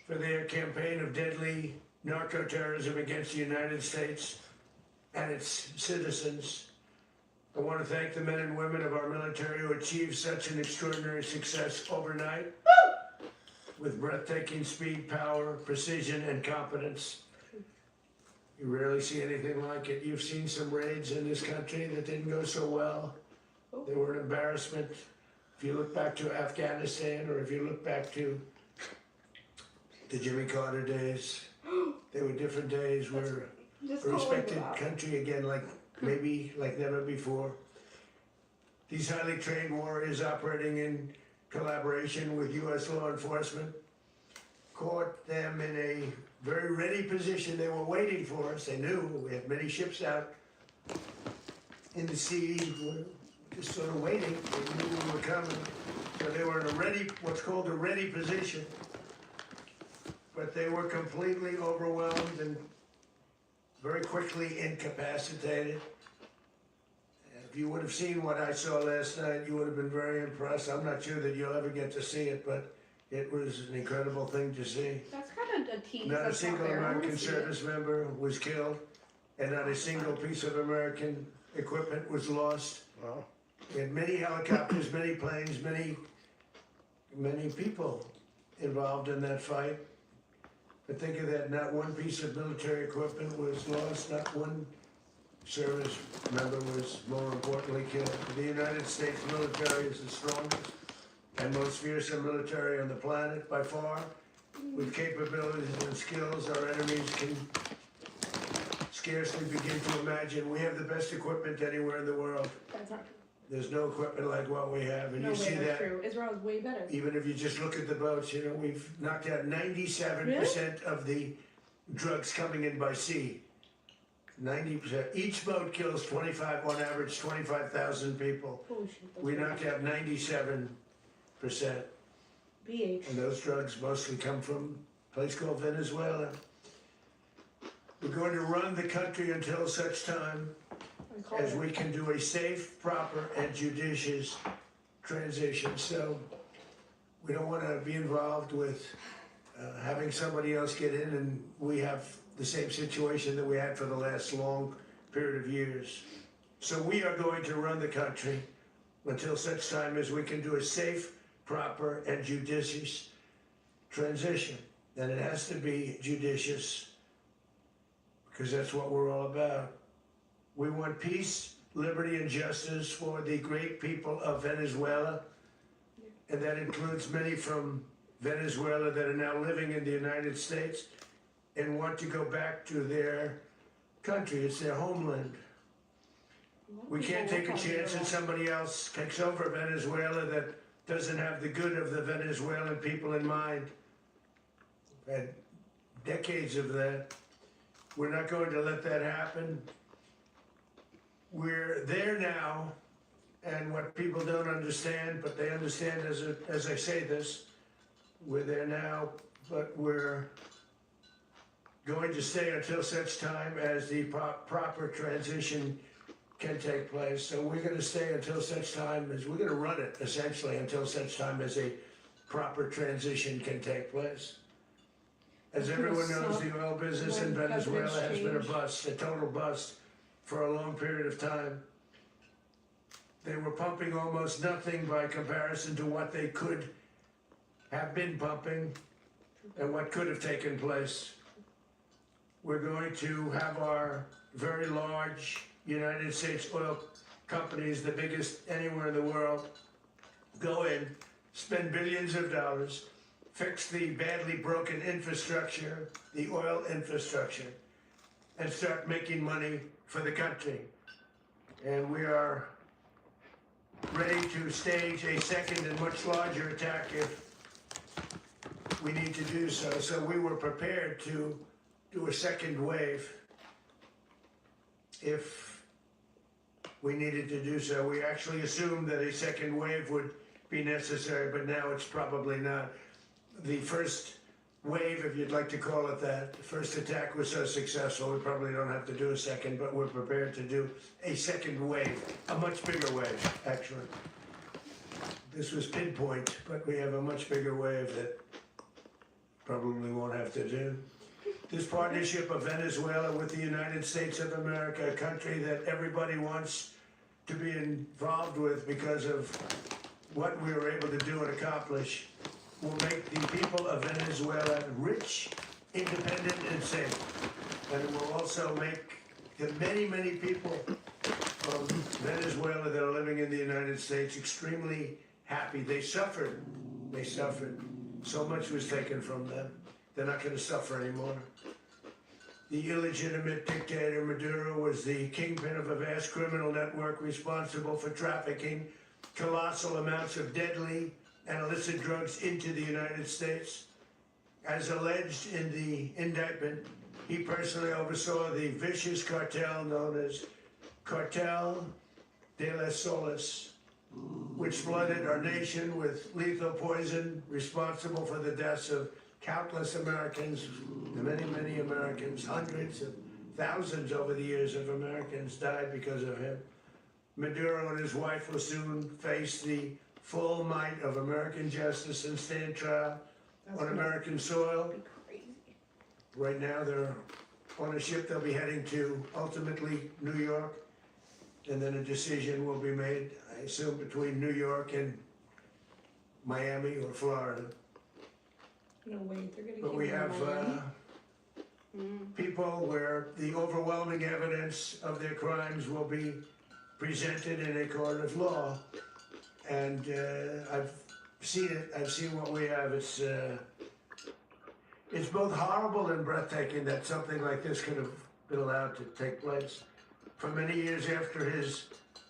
for their campaign of deadly narco-terrorism against the United States and its citizens. I want to thank the men and women of our military who achieved such an extraordinary success overnight with breathtaking speed, power, precision, and competence. You rarely see anything like it. You've seen some raids in this country that didn't go so well. They were an embarrassment. If you look back to Afghanistan, or if you look back to the Jimmy Carter days, they were different days. We're a respected country again, like maybe like never before. These highly trained warriors operating in collaboration with U.S. law enforcement caught them in a very ready position. They were waiting for us. They knew we had many ships out in the sea, just sort of waiting. They knew we were coming. So they were in a ready, what's called a ready position. But they were completely overwhelmed and very quickly incapacitated. If you would have seen what I saw last night, you would have been very impressed. I'm not sure that you'll ever get to see it, but it was an incredible thing to see. That's kind of a tease. Not a That's single fair. I wanna American see it. service member was killed, and not a single piece of American equipment was lost. Wow. We had many helicopters, many planes, many people involved in that fight. But think of that, not one piece of military equipment was lost, not one service member was, more importantly, killed. The United States military is the strongest and most fearsome military on the planet by far. With capabilities and skills our enemies can scarcely begin to imagine. We have the best equipment anywhere in the world. That's not true. There's no equipment like what we have, and No you way, see that's that true. Israel is way better. even if you just look at the boats. You know, we've knocked out 97% of the drugs coming in by sea. 90%. Each boat kills 25, on average, 25,000 people. Holy shit. that's We crazy. knocked out 97%. BH. And those drugs mostly come from a place called Venezuela. We're going to run the country until such time as we can do a safe, proper, and judicious transition. So we don't want to be involved with having somebody else get in, and we have the same situation that we had for the last long period of years. So we are going to run the country until such time as we can do a safe, proper, and judicious transition. And it has to be judicious, because that's what we're all about. We want peace, liberty, and justice for the great people of Venezuela, and that includes many from Venezuela that are now living in the United States and want to go back to their country. It's their homeland. We can't take a chance that somebody else takes over Venezuela that doesn't have the good of the Venezuelan people in mind. We've had decades of that. We're not going to let that happen. we're there now, and what people don't understand, but they understand as I say this, we're there now, but we're going to stay until such time as the proper transition can take place. So we're going to stay until such time as we're going to run it essentially until such time as a proper transition can take place. As everyone knows, the oil business in Venezuela has been a bust, a total bust, for a long period of time. They were pumping almost nothing by comparison to what they could have been pumping and what could have taken place. We're going to have our very large United States oil companies, the biggest anywhere in the world, go in, spend billions of dollars, fix the badly broken infrastructure, the oil infrastructure, and start making money for the country. And we are ready to stage a second and much larger attack if we need to do so. So we were prepared to do a second wave if we needed to do so. We actually assumed that a second wave would be necessary, but now it's probably not. The first wave, if you'd like to call it that, the first attack was so successful, we probably don't have to do a second, but we're prepared to do a second wave, a much bigger wave, actually. This was pinpoint, but we have a much bigger wave that probably won't have to do. This partnership of Venezuela with the United States of America, a country that everybody wants to be involved with because of what we were able to do and accomplish, will make the people of Venezuela rich, independent, and safe. And it will also make the many, many people of Venezuela that are living in the United States extremely happy. They suffered. They suffered. So much was taken from them. They're not going to suffer anymore. The illegitimate dictator Maduro was the kingpin of a vast criminal network responsible for trafficking colossal amounts of deadly and illicit drugs into the United States. As alleged in the indictment, he personally oversaw the vicious cartel known as Cartel de las Solas, which flooded our nation with lethal poison, responsible for the deaths of countless Americans, many, many Americans, hundreds of thousands over the years of Americans died because of him. Maduro and his wife will soon face the full might of American justice and stand trial on American soil. Right now they're on a ship. They'll be heading to ultimately New York, and then a decision will be made, I assume, between New York and Miami or Florida. No, wait, they're gonna But keep we them have on. people where the overwhelming evidence of their crimes will be presented in a court of law. And I've seen it. I've seen what we have. It's both horrible and breathtaking that something like this could have been allowed to take place. For many years after his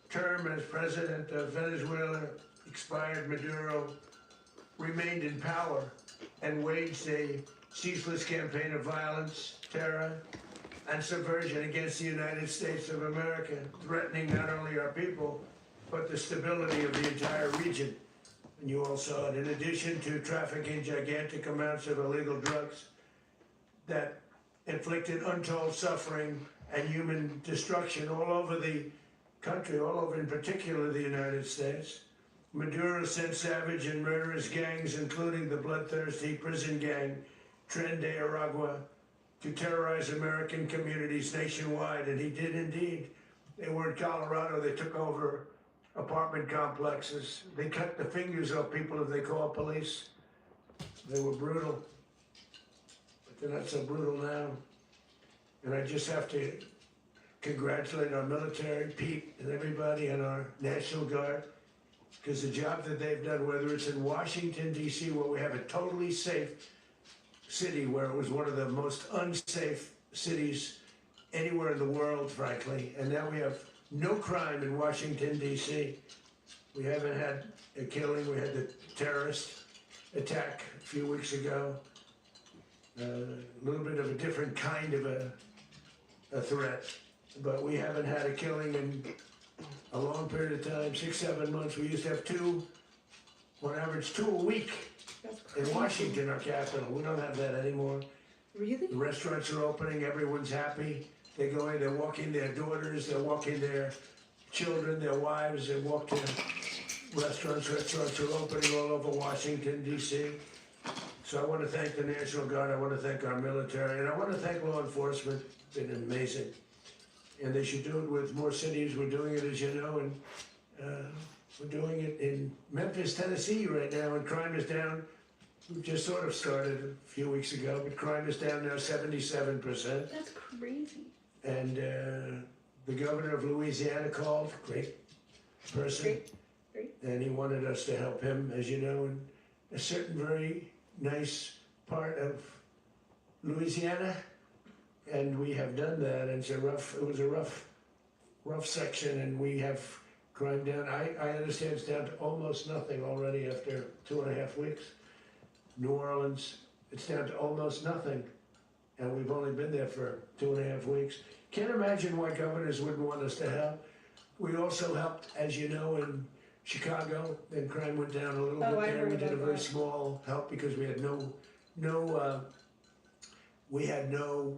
term as president of Venezuela expired, Maduro remained in power and waged a ceaseless campaign of violence, terror, and subversion against the United States of America, threatening not only our people, but the stability of the entire region. And you all saw it. In addition to trafficking gigantic amounts of illegal drugs that inflicted untold suffering and human destruction all over the country, all over in particular the United States, Maduro sent savage and murderous gangs, including the bloodthirsty prison gang Tren de Aragua, to terrorize American communities nationwide, and he did indeed. They were in Colorado. They took over apartment complexes. They cut the fingers off people if they call police. They were brutal, but they're not so brutal now. And I just have to congratulate our military, Pete, and everybody, and our National Guard, because the job that they've done, whether it's in Washington, D.C., where we have a totally safe city, where it was one of the most unsafe cities anywhere in the world, frankly, and now we have no crime in Washington, D.C. We haven't had a killing. We had the terrorist attack a few weeks ago. A little bit of a different kind of a threat. but we haven't had a killing in a long period of time, 6, 7 months. We used to have 2, on average 2 a week in Washington, our capital. We don't have that anymore. Really? The restaurants are opening, everyone's happy. They go in, they're walking their daughters, they're walking their children, their wives, they walk to restaurants. Restaurants are opening all over Washington, D.C. So I want to thank the National Guard, I want to thank our military, and I want to thank law enforcement. It's been amazing. And they should do it with more cities. We're doing it, as you know, and we're doing it in Memphis, Tennessee right now, and crime is down. We just sort of started a few weeks ago, but crime is down now 77%. That's crazy. And the governor of Louisiana called, great person, Great. and he wanted us to help him, as you know, in a certain very nice part of Louisiana, and we have done that. And it was a rough section, and we have crime down. I understand it's down to almost nothing already after 2.5 weeks. New Orleans, it's down to almost nothing, and we've only been there for 2.5 weeks. Can't imagine why governors wouldn't want us to help. We also helped, as you know, in Chicago, and crime went down a little bit there. We did a very small help because we had no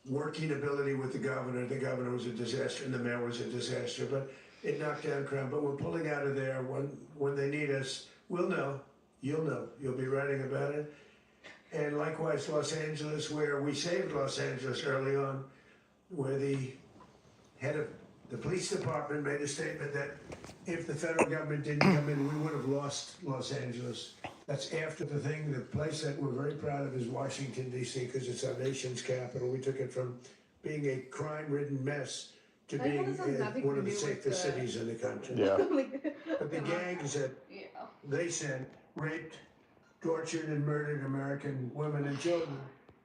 working ability with the governor. The governor was a disaster, and the mayor was a disaster, but it knocked down crime. But we're pulling out of there when they need us. We'll know. You'll know. You'll be writing about it. And likewise, Los Angeles, where we saved Los Angeles early on, where the head of the police department made a statement that if the federal government didn't come in, we would have lost Los Angeles. That's after the thing. The place that we're very proud of is Washington, D.C., because it's our nation's capital. We took it from being a crime-ridden mess to being one of the safest cities in the country. Yeah. But the gangs that they sent raped, tortured, and murdered American women and children.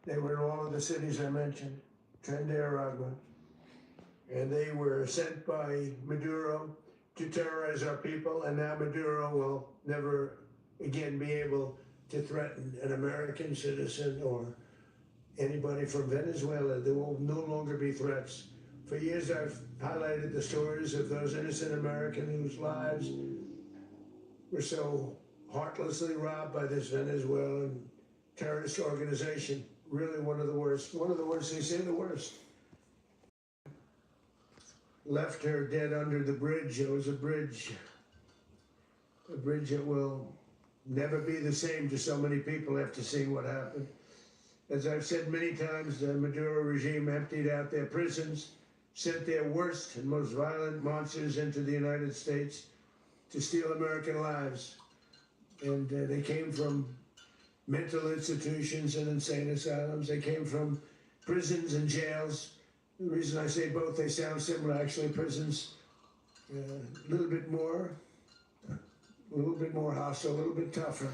They were in all of the cities I mentioned, Aragua. And they were sent by Maduro to terrorize our people, and now Maduro will never again be able to threaten an American citizen or anybody from Venezuela. There will no longer be threats. For years I've highlighted the stories of those innocent Americans whose lives were so heartlessly robbed by this Venezuelan terrorist organization. Really one of the worst. One of the worst, they say the worst. Left her dead under the bridge. It was a bridge that will never be the same to so many people after seeing what happened. As I've said many times, the Maduro regime emptied out their prisons, sent their worst and most violent monsters into the United States to steal American lives. And they came from mental institutions and insane asylums. They came from prisons and jails. The reason I say both, they sound similar. Actually, prisons, a little bit more hostile, a little bit tougher.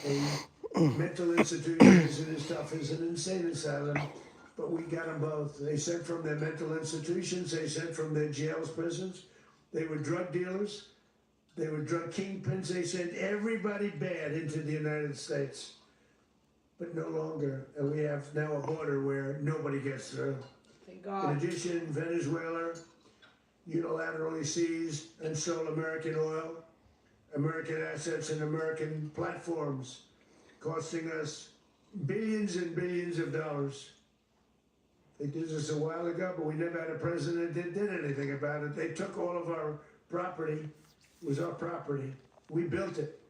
A mental institution isn't as tough as an insane asylum, but we got them both. They sent from their mental institutions, they sent from their jails, prisons. They were drug dealers. They were drug kingpins. They sent everybody bad into the United States. But no longer. And we have now a border where nobody gets through. Thank God. In addition, Venezuela unilaterally seized and stole American oil, American assets, and American platforms, costing us billions and billions of dollars. They did this a while ago, but we never had a president that did anything about it. They took all of our property. It was our property. We built it.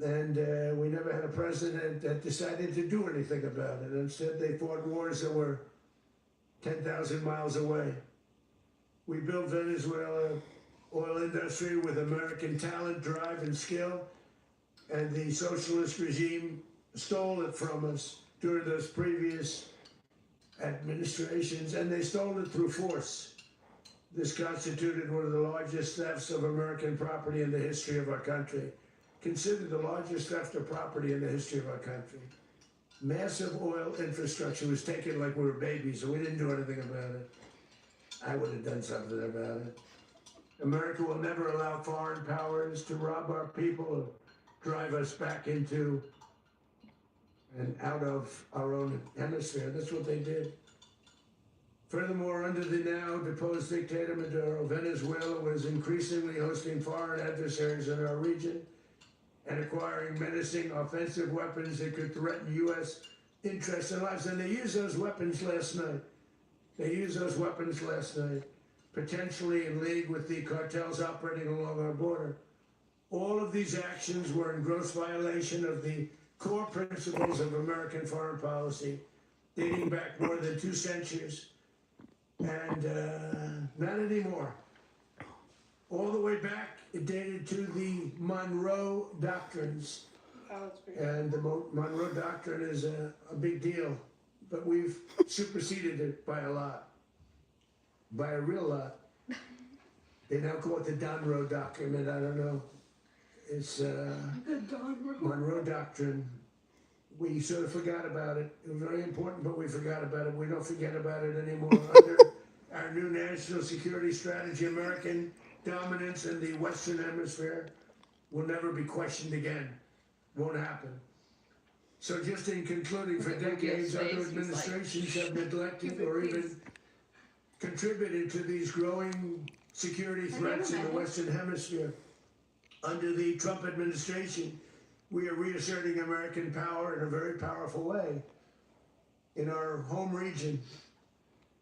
And we never had a president that decided to do anything about it. Instead, they fought wars that were 10,000 miles away. We built Venezuela oil industry with American talent, drive, and skill. And the socialist regime stole it from us during those previous administrations, and they stole it through force. This constituted one of the largest thefts of American property in the history of our country. Considered the largest theft of property in the history of our country. Massive oil infrastructure was taken like we were babies, and we didn't do anything about it. I would have done something about it. America will never allow foreign powers to rob our people or drive us back into and out of our own hemisphere. That's what they did. Furthermore, under the now deposed dictator Maduro, Venezuela was increasingly hosting foreign adversaries in our region and acquiring menacing offensive weapons that could threaten U.S. interests and lives. And they used those weapons last night. Potentially in league with the cartels operating along our border. All of these actions were in gross violation of the core principles of American foreign policy, dating back more than 2 centuries. And not anymore. All the way back, it dated to the Monroe Doctrines. And the Monroe Doctrine is a big deal, but we've superseded it by a lot. By a real lot. They now call it the Monroe Doctrine, and I don't know. It's Monroe Doctrine. We sort of forgot about it. It was very important, but we forgot about it. We don't forget about it anymore. Under our new national security strategy, American dominance in the Western Hemisphere will never be questioned again. Won't happen. So just in concluding, for decades, other administrations have neglected or even contributed to these growing security threats in the Western Hemisphere. Under the Trump administration, we are reasserting American power in a very powerful way in our home region.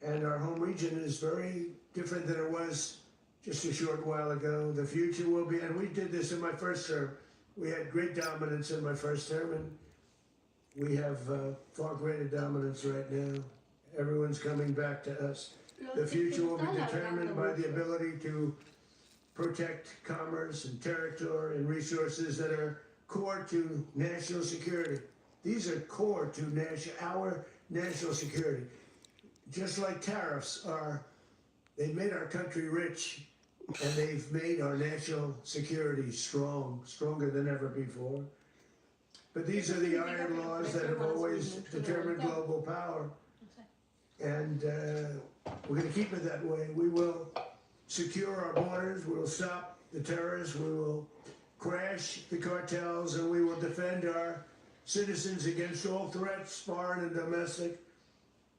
And our home region is very different than it was just a short while ago. The future will be, and we did this in my first term. We had great dominance in my first term, and we have far greater dominance right now. Everyone's coming back to us. The future will be determined by the ability to protect commerce and territory and resources that are core to national security. These are core to our national security. Just like tariffs are, they've made our country rich, and they've made our national security stronger than ever before. But these are the iron laws that have always determined global power. And we're going to keep it that way. We will secure our borders, we will stop the terrorists, we will crash the cartels, and we will defend our citizens against all threats, foreign and domestic.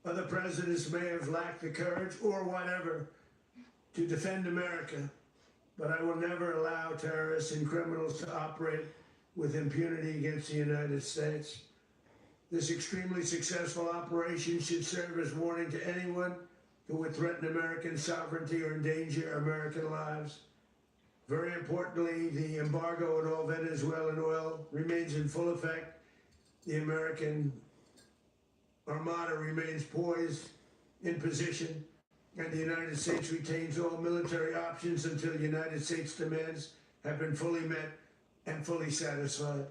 Other presidents may have lacked the courage or whatever to defend America, but I will never allow terrorists and criminals to operate with impunity against the United States. This extremely successful operation should serve as warning to anyone who would threaten American sovereignty or endanger American lives. Very importantly, the embargo on all Venezuelan oil remains in full effect. The American Armada remains poised in position, and the United States retains all military options until the United States demands have been fully met and fully satisfied.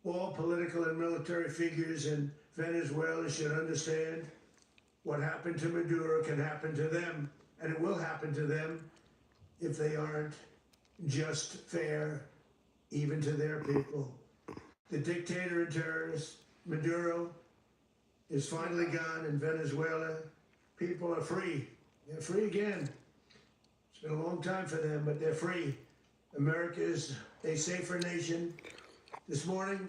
All political and military figures in Venezuela should understand what happened to Maduro can happen to them, and it will happen to them if they aren't just fair, even to their people. The dictator and terrorist, Maduro, is finally gone in Venezuela. People are free. They're free again. It's been a long time for them, but they're free. America is a safer nation. This morning,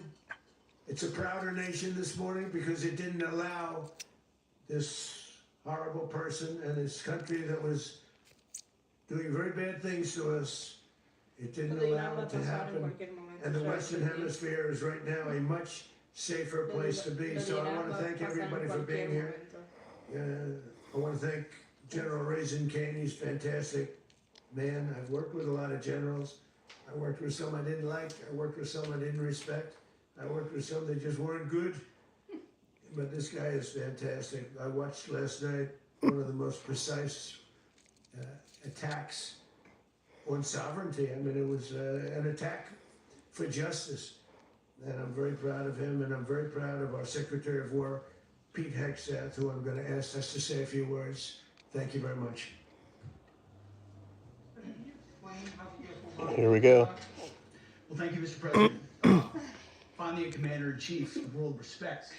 it's a prouder nation this morning because it didn't allow this horrible person and this country that was doing very bad things to us. It didn't allow it to happen. And the Western Hemisphere is right now a much safer place to be. So I want to thank everybody for being here. I want to thank General Raisin Kane. He's fantastic man. I've worked with a lot of generals. I worked with some I didn't like. I worked with some I didn't respect. I worked with some that just weren't good. But this guy is fantastic. I watched last night one of the most precise attacks on sovereignty. I mean, it was an attack for justice. And I'm very proud of him, and I'm very proud of our Secretary of War, Pete Hegseth, who I'm going to ask us to say a few words. Thank you very much. Here we go. Well, thank you, Mr. President. Finally, a commander-in-chief the world respects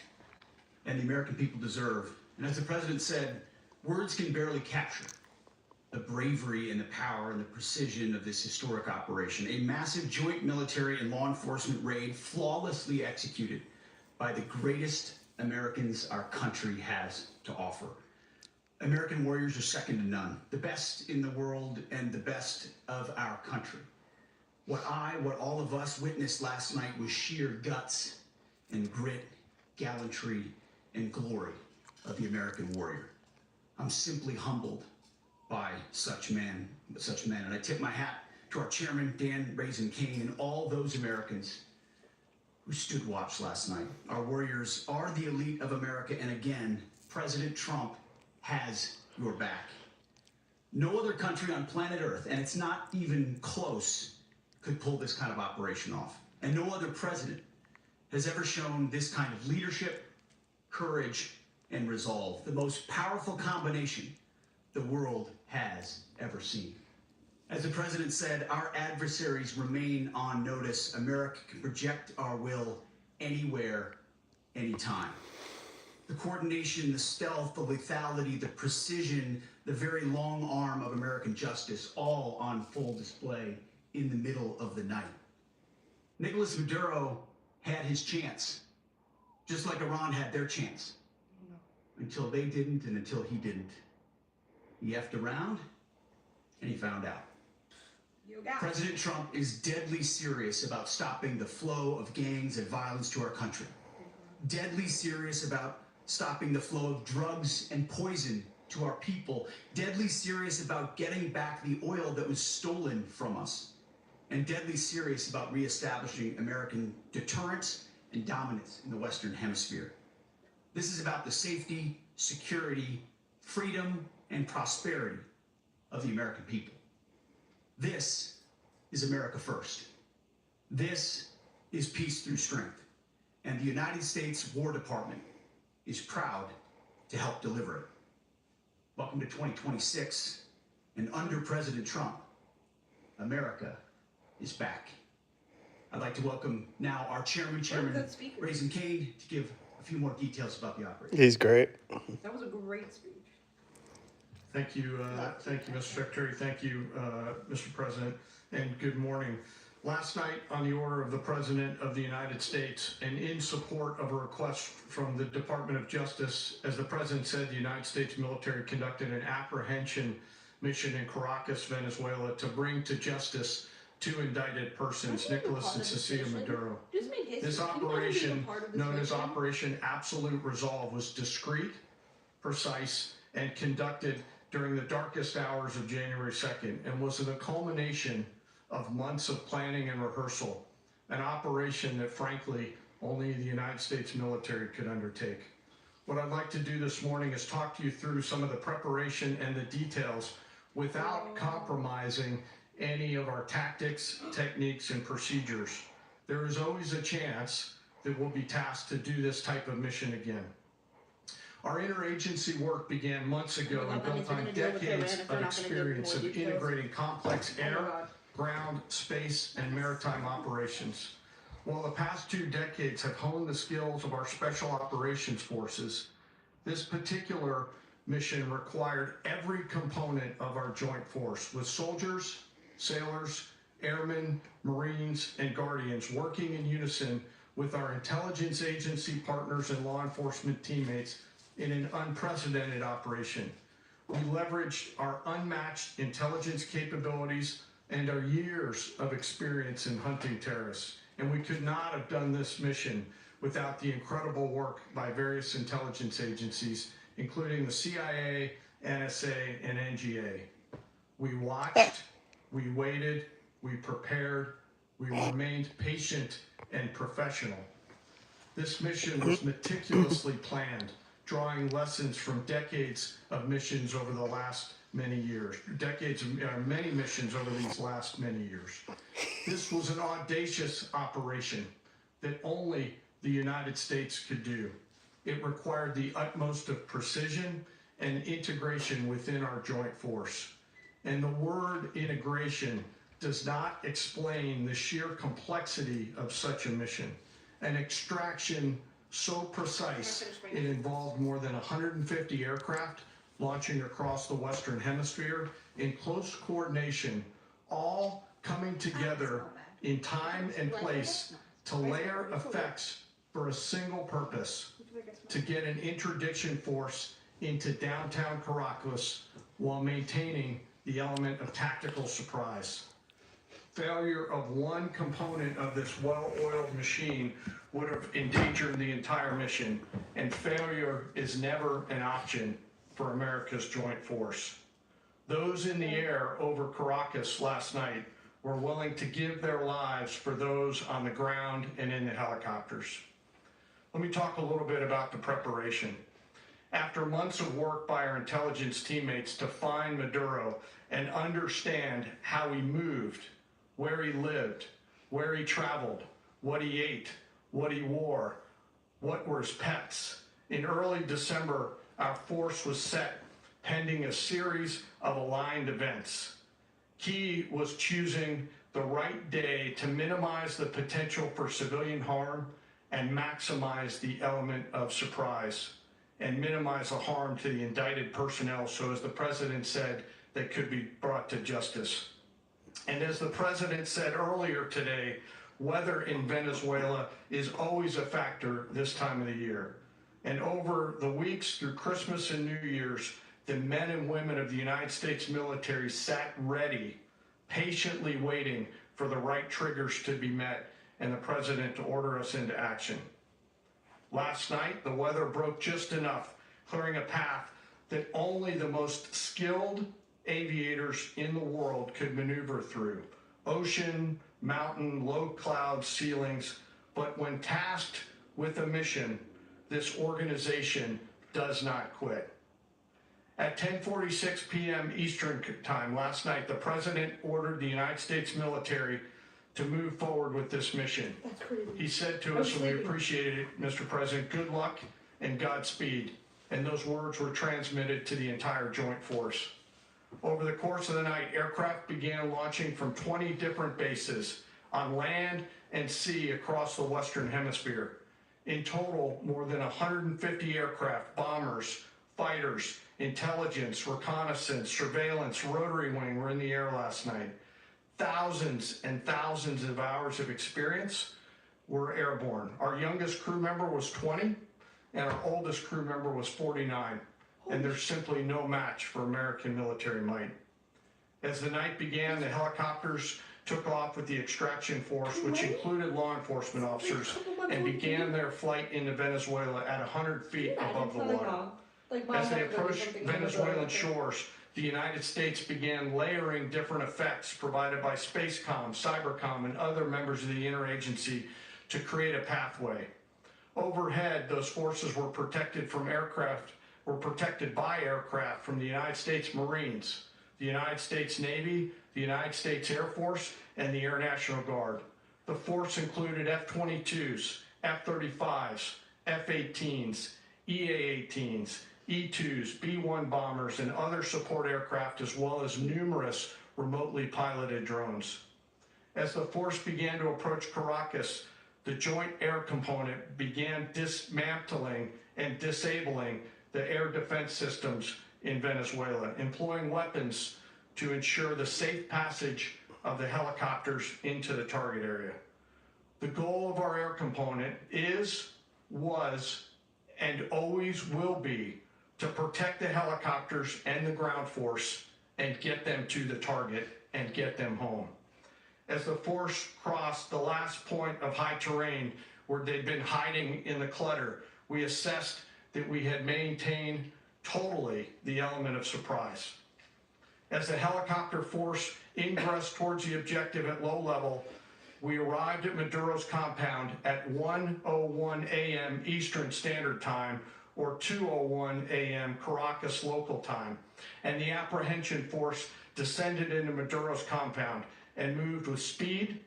and the American people deserve. And as the president said, words can barely capture the bravery and the power and the precision of this historic operation. A massive joint military and law enforcement raid flawlessly executed by the greatest Americans our country has to offer. American warriors are second to none, the best in the world and the best of our country. What all of us witnessed last night was sheer guts and grit, gallantry, and glory of the American warrior. I'm simply humbled by such men, and I tip my hat to our chairman, Dan Raisin Kane, and all those Americans who stood watch last night. Our warriors are the elite of America, and again, President Trump has your back. No other country on planet Earth, and it's not even close, could pull this kind of operation off. And no other president has ever shown this kind of leadership, courage, and resolve, the most powerful combination the world has ever seen. As the president said, our adversaries remain on notice. America can project our will anywhere, anytime. The coordination, the stealth, the lethality, the precision, the very long arm of American justice, all on full display in the middle of the night. Nicolas Maduro had his chance, just like Iran had their chance, until they didn't and until he didn't. He effed around and he found out. President Trump is deadly serious about stopping the flow of gangs and violence to our country. Deadly serious about stopping the flow of drugs and poison to our people. Deadly serious about getting back the oil that was stolen from us. And deadly serious about reestablishing American deterrence and dominance in the Western Hemisphere. This is about the safety, security, freedom, and prosperity of the American people. This is America first. This is peace through strength. And the United States War Department is proud to help deliver it. Welcome to 2026, and under President Trump, America is back. I'd like to welcome now our Chairman Raisin Kane, to give a few more details about the operation. He's great. That was a great speech. Thank you, Mr. Secretary. Thank you, Mr. President, and good morning. Last night, on the order of the President of the United States, and in support of a request from the Department of Justice, as the President said, the United States military conducted an apprehension mission in Caracas, Venezuela, to bring to justice two indicted persons, Nicolas and Cecilia Maduro. This operation, known as Operation Absolute Resolve, was discreet, precise, and conducted during the darkest hours of January 2nd, and was the culmination of months of planning and rehearsal, an operation that, frankly, only the United States military could undertake. What I'd like to do this morning is talk to you through some of the preparation and the details without compromising any of our tactics, techniques, and procedures. There is always a chance that we'll be tasked to do this type of mission again. Our interagency work began months ago and built on decades of experience of integrating complex air, ground, space, and maritime operations. While the past 2 decades have honed the skills of our special operations forces, this particular mission required every component of our joint force, with soldiers, sailors, airmen, Marines, and Guardians working in unison with our intelligence agency partners and law enforcement teammates in an unprecedented operation. We leveraged our unmatched intelligence capabilities and our years of experience in hunting terrorists. And we could not have done this mission without the incredible work by various intelligence agencies, including the CIA, NSA, and NGA. We watched, we waited, we prepared, we remained patient and professional. This mission was meticulously planned, drawing lessons from decades of missions over the last many years, many missions over these last many years. This was an audacious operation that only the United States could do. It required the utmost of precision and integration within our joint force. And the word integration does not explain the sheer complexity of such a mission. An extraction so precise, it involved more than 150 aircraft launching across the Western Hemisphere in close coordination, all coming together in time and place to layer effects for a single purpose: to get an interdiction force into downtown Caracas while maintaining the element of tactical surprise. Failure of one component of this well-oiled machine would have endangered the entire mission, and failure is never an option for America's joint force. Those in the air over Caracas last night were willing to give their lives for those on the ground and in the helicopters. Let me talk a little bit about the preparation. After months of work by our intelligence teammates to find Maduro and understand how he moved, where he lived, where he traveled, what he ate, what he wore, what were his pets. In early December, our force was set pending a series of aligned events. Key was choosing the right day to minimize the potential for civilian harm and maximize the element of surprise and minimize the harm to the indicted personnel, so as the president said, they could be brought to justice. And as the president said earlier today, weather in Venezuela is always a factor this time of the year. And over the weeks through Christmas and New Year's, the men and women of the United States military sat ready, patiently waiting for the right triggers to be met and the president to order us into action. Last night, the weather broke just enough, clearing a path that only the most skilled aviators in the world could maneuver through. Ocean, mountain, low cloud ceilings, but when tasked with a mission, this organization does not quit. At 10:46 p.m. Eastern Time last night, the president ordered the United States military to move forward with this mission. That's crazy. He said to us, and we appreciated it, Mr. President, good luck and Godspeed. And those words were transmitted to the entire joint force. Over the course of the night, aircraft began launching from 20 different bases on land and sea across the Western Hemisphere. In total, more than 150 aircraft, bombers, fighters, intelligence, reconnaissance, surveillance, rotary wing were in the air last night. Thousands and thousands of hours of experience were airborne. Our youngest crew member was 20, and our oldest crew member was 49. And there's simply no match for American military might. As the night began, the helicopters took off with the extraction force, which included law enforcement officers, and began their flight into Venezuela at 100 feet above the water. As they approached Venezuelan shores, the United States began layering different effects provided by Spacecom, Cybercom, and other members of the interagency to create a pathway. Overhead, those forces were protected by aircraft from the United States Marines, the United States Navy, the United States Air Force, and the Air National Guard. The force included F-22s, F-35s, F-18s, EA-18s, E-2s, B-1 bombers, and other support aircraft, as well as numerous remotely piloted drones. As the force began to approach Caracas, the Joint Air Component began dismantling and disabling the air defense systems in Venezuela, employing weapons to ensure the safe passage of the helicopters into the target area. The goal of our air component was, and always will be to protect the helicopters and the ground force and get them to the target and get them home. As the force crossed the last point of high terrain where they'd been hiding in the clutter, we assessed that we had maintained totally the element of surprise. As the helicopter force ingressed towards the objective at low level, we arrived at Maduro's compound at 1:01 a.m. Eastern Standard Time, or 2:01 a.m. Caracas local time, and the apprehension force descended into Maduro's compound and moved with speed,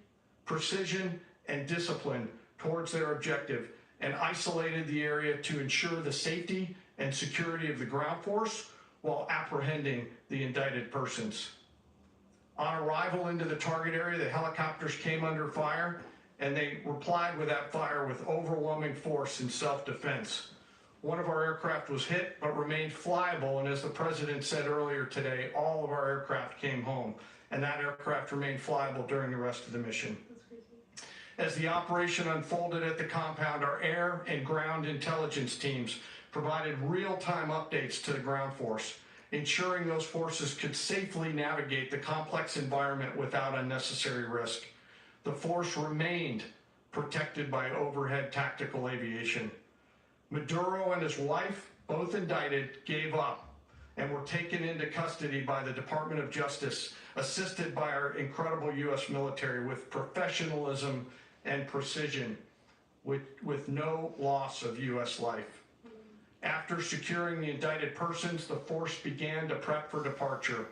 precision, and discipline towards their objective, and isolated the area to ensure the safety and security of the ground force while apprehending the indicted persons. On arrival into the target area, the helicopters came under fire, and they replied with that fire with overwhelming force in self-defense. One of our aircraft was hit, but remained flyable, and as the president said earlier today, all of our aircraft came home, and that aircraft remained flyable during the rest of the mission. As the operation unfolded at the compound, our air and ground intelligence teams provided real-time updates to the ground force, ensuring those forces could safely navigate the complex environment without unnecessary risk. The force remained protected by overhead tactical aviation. Maduro and his wife, both indicted, gave up and were taken into custody by the Department of Justice, assisted by our incredible U.S. military with professionalism and precision, with no loss of U.S. life. After securing the indicted persons, the force began to prep for departure.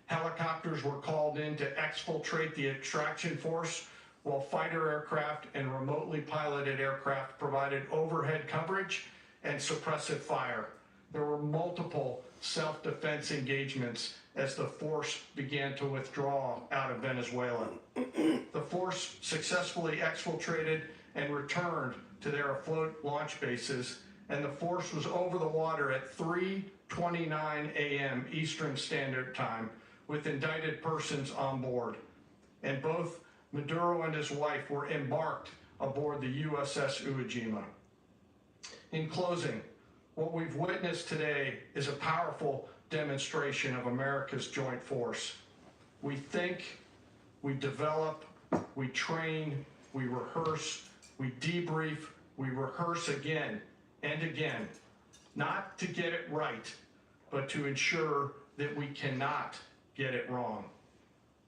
Helicopters were called in to exfiltrate the extraction force, while fighter aircraft and remotely piloted aircraft provided overhead coverage and suppressive fire. There were multiple self-defense engagements as the force began to withdraw out of Venezuela. The force successfully exfiltrated and returned to their afloat launch bases, and the force was over the water at 3:29 a.m. Eastern Standard Time with indicted persons on board. And both Maduro and his wife were embarked aboard the USS Iwo Jima. In closing, what we've witnessed today is a powerful demonstration of America's joint force. We think, we develop, we train, we rehearse, we debrief, we rehearse again and again, not to get it right, but to ensure that we cannot get it wrong.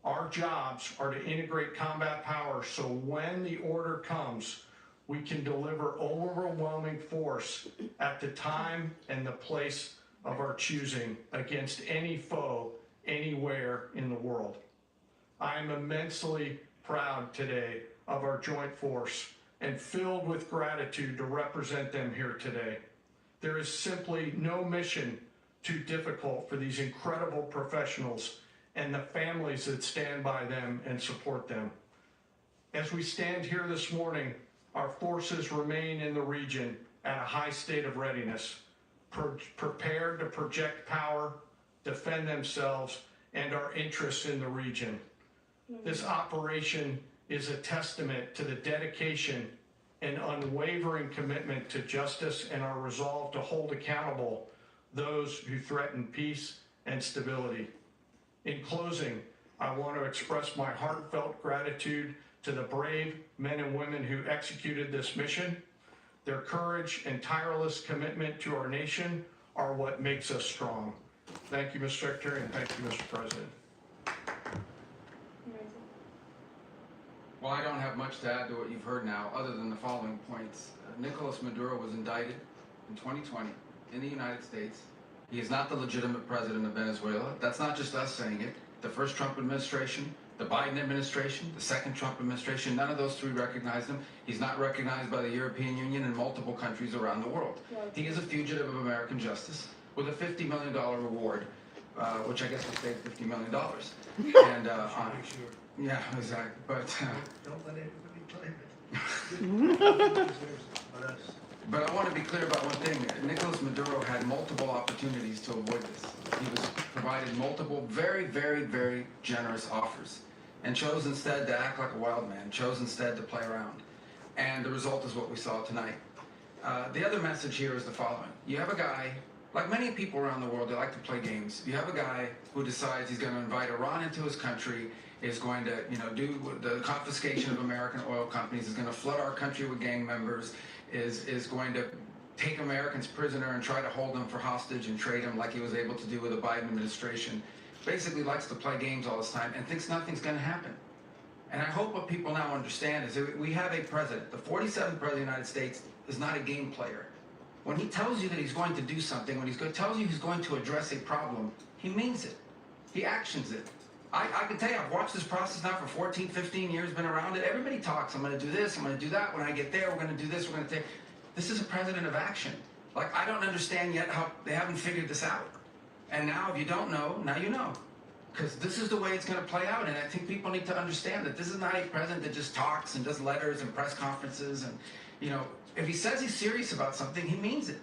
Our jobs are to integrate combat power so when the order comes, we can deliver overwhelming force at the time and the place of our choosing against any foe anywhere in the world. I am immensely proud today of our joint force and filled with gratitude to represent them here today. There is simply no mission too difficult for these incredible professionals and the families that stand by them and support them. As we stand here this morning, our forces remain in the region at a high state of readiness, prepared to project power, defend themselves, and our interests in the region. This operation is a testament to the dedication and unwavering commitment to justice and our resolve to hold accountable those who threaten peace and stability. In closing, I want to express my heartfelt gratitude to the brave men and women who executed this mission. Their courage and tireless commitment to our nation are what makes us strong. Thank you, Mr. Secretary, and thank you, Mr. President. Well, I don't have much to add to what you've heard now, other than the following points. Nicolas Maduro was indicted in 2020 in the United States. He is not the legitimate president of Venezuela. That's not just us saying it. The first Trump administration, the Biden administration, the second Trump administration, none of those three recognized him. He's not recognized by the European Union and multiple countries around the world. He is a fugitive of American justice with a $50 million reward, which I guess was paid $50 million. And yeah, exactly. But Don't let anybody claim it. But I want to be clear about one thing. Nicolas Maduro had multiple opportunities to avoid this. He was provided multiple very, very, very generous offers and chose instead to act like a wild man, chose instead to play around. And the result is what we saw tonight. The other message here is the following. You have a guy, like many people around the world, they like to play games. You have a guy who decides he's going to invite Iran into his country, is going to, do the confiscation of American oil companies, is going to flood our country with gang members, is going to take Americans prisoner and try to hold them for hostage and trade them like he was able to do with the Biden administration. Basically likes to play games all this time and thinks nothing's going to happen. And I hope what people now understand is that we have a president. The 47th president of the United States is not a game player. When he tells you that he's going to do something, when tells you he's going to address a problem, he means it. He actions it. I can tell you, I've watched this process now for 14, 15 years, been around it. Everybody talks, I'm going to do this, I'm going to do that. When I get there, we're going to do this, we're going to take... This is a president of action. Like, I don't understand yet how they haven't figured this out. And now, if you don't know, now you know. Because this is the way it's going to play out. And I think people need to understand that this is not a president that just talks and does letters and press conferences. And, if he says he's serious about something, he means it.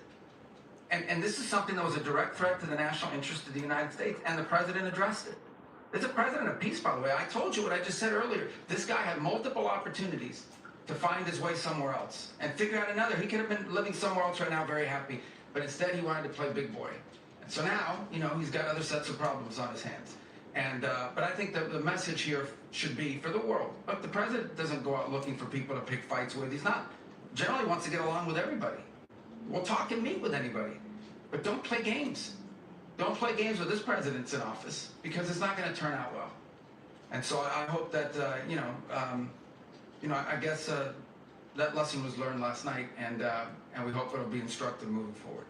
And this is something that was a direct threat to the national interest of the United States. And the president addressed it. It's a president of peace, by the way. I told you what I just said earlier. This guy had multiple opportunities to find his way somewhere else and figure out another. He could have been living somewhere else right now very happy. but instead he wanted to play big boy. And so now, you know, he's got other sets of problems on his hands. And, but I think that the message here should be for the world. Look, the president doesn't go out looking for people to pick fights with. He's not, generally wants to get along with everybody. We'll talk and meet with anybody, but don't play games. Don't play games with this president's in office, because it's not going to turn out well. And so I hope that, I guess that lesson was learned last night, and we hope it'll be instructive moving forward.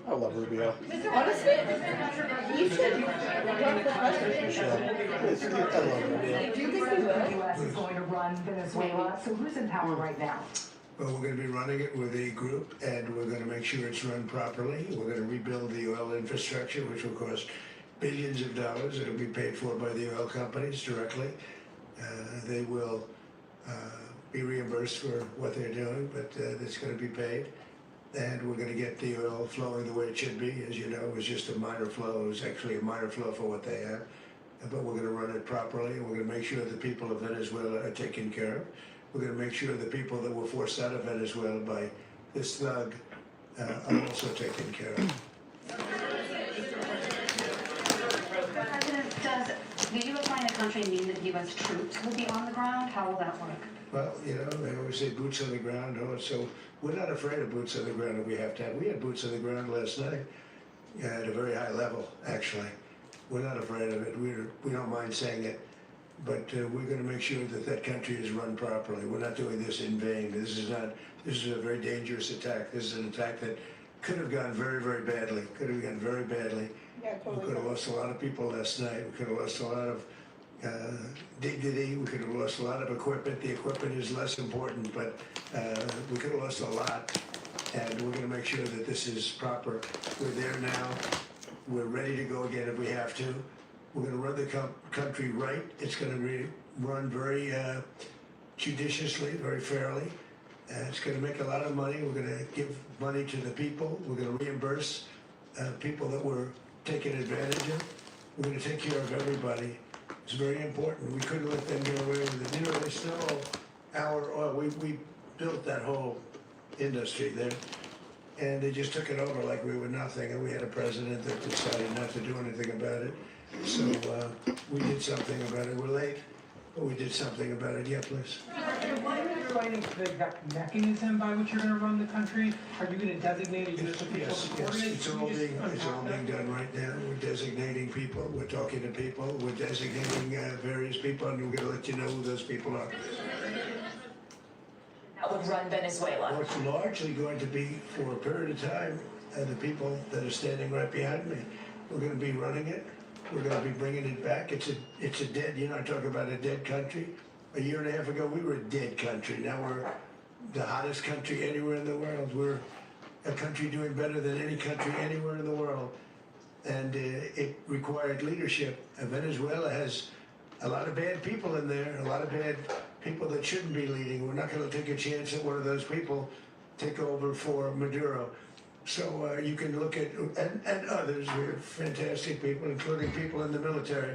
I love Rubio. Honestly, you should run for president. I love Rubio. Do you think he The would? U.S. is going to run Venezuela, so who's in power right now? Well, we're going to be running it with a group, and we're going to make sure it's run properly. We're going to rebuild the oil infrastructure, which will cost billions of dollars. It'll be paid for by the oil companies directly. They will be reimbursed for what they're doing, but it's going to be paid. And we're going to get the oil flowing the way it should be. As you know, it was just a minor flow. It was actually a minor flow for what they have. But we're going to run it properly. We're going to make sure the people of Venezuela are taken care of. We're going to make sure the people that were forced out of Venezuela by this thug are also taken care of. President, does the unifying the country mean that U.S. troops will be on the ground? How will that work? Well, you know, they always say boots on the ground. Oh, so we're not afraid of boots on the ground if we have to have. We had boots on the ground last night at a very high level, actually. We're not afraid of it. We don't mind saying it. But we're going to make sure that that country is run properly. We're not doing this in vain. This is a very dangerous attack. This is an attack that could have gone very, very badly. Could have gone very badly. Yeah, totally. We could have lost a lot of people last night. We could have lost a lot of dignity. We could have lost a lot of equipment. The equipment is less important, but we could have lost a lot. And we're going to make sure that this is proper. We're there now. We're ready to go again if we have to. We're going to run the country right. It's going to be run very judiciously, very fairly. It's going to make a lot of money. We're going to give money to the people. We're going to reimburse people that were taken advantage of. We're going to take care of everybody. It's very important. We couldn't let them get away with it. You know, they stole our oil. We built that whole industry there. And they just took it over like we were nothing. And we had a president that decided not to do anything about it. So we did something about it. We're late, but we did something about it. Yeah, please. What are you explaining the exact mechanism by which you're going to run the country? Are you going to designate a list of people to coordinate? It's all being done right now. We're designating people. We're talking to people. We're designating various people, and we're going to let you know who those people are. That would run Venezuela. Well, it's largely going to be for a period of time, the people that are standing right behind me. We're going to be running it. We're going to be bringing it back. It's a dead, you know, I talk about a dead country. A year and a half ago, we were a dead country. Now we're the hottest country anywhere in the world. We're a country doing better than any country anywhere in the world. And it required leadership. And Venezuela has a lot of bad people in there, a lot of bad people that shouldn't be leading. We're not going to take a chance that one of those people take over for Maduro. So you can look at, and others, we're fantastic people, including people in the military.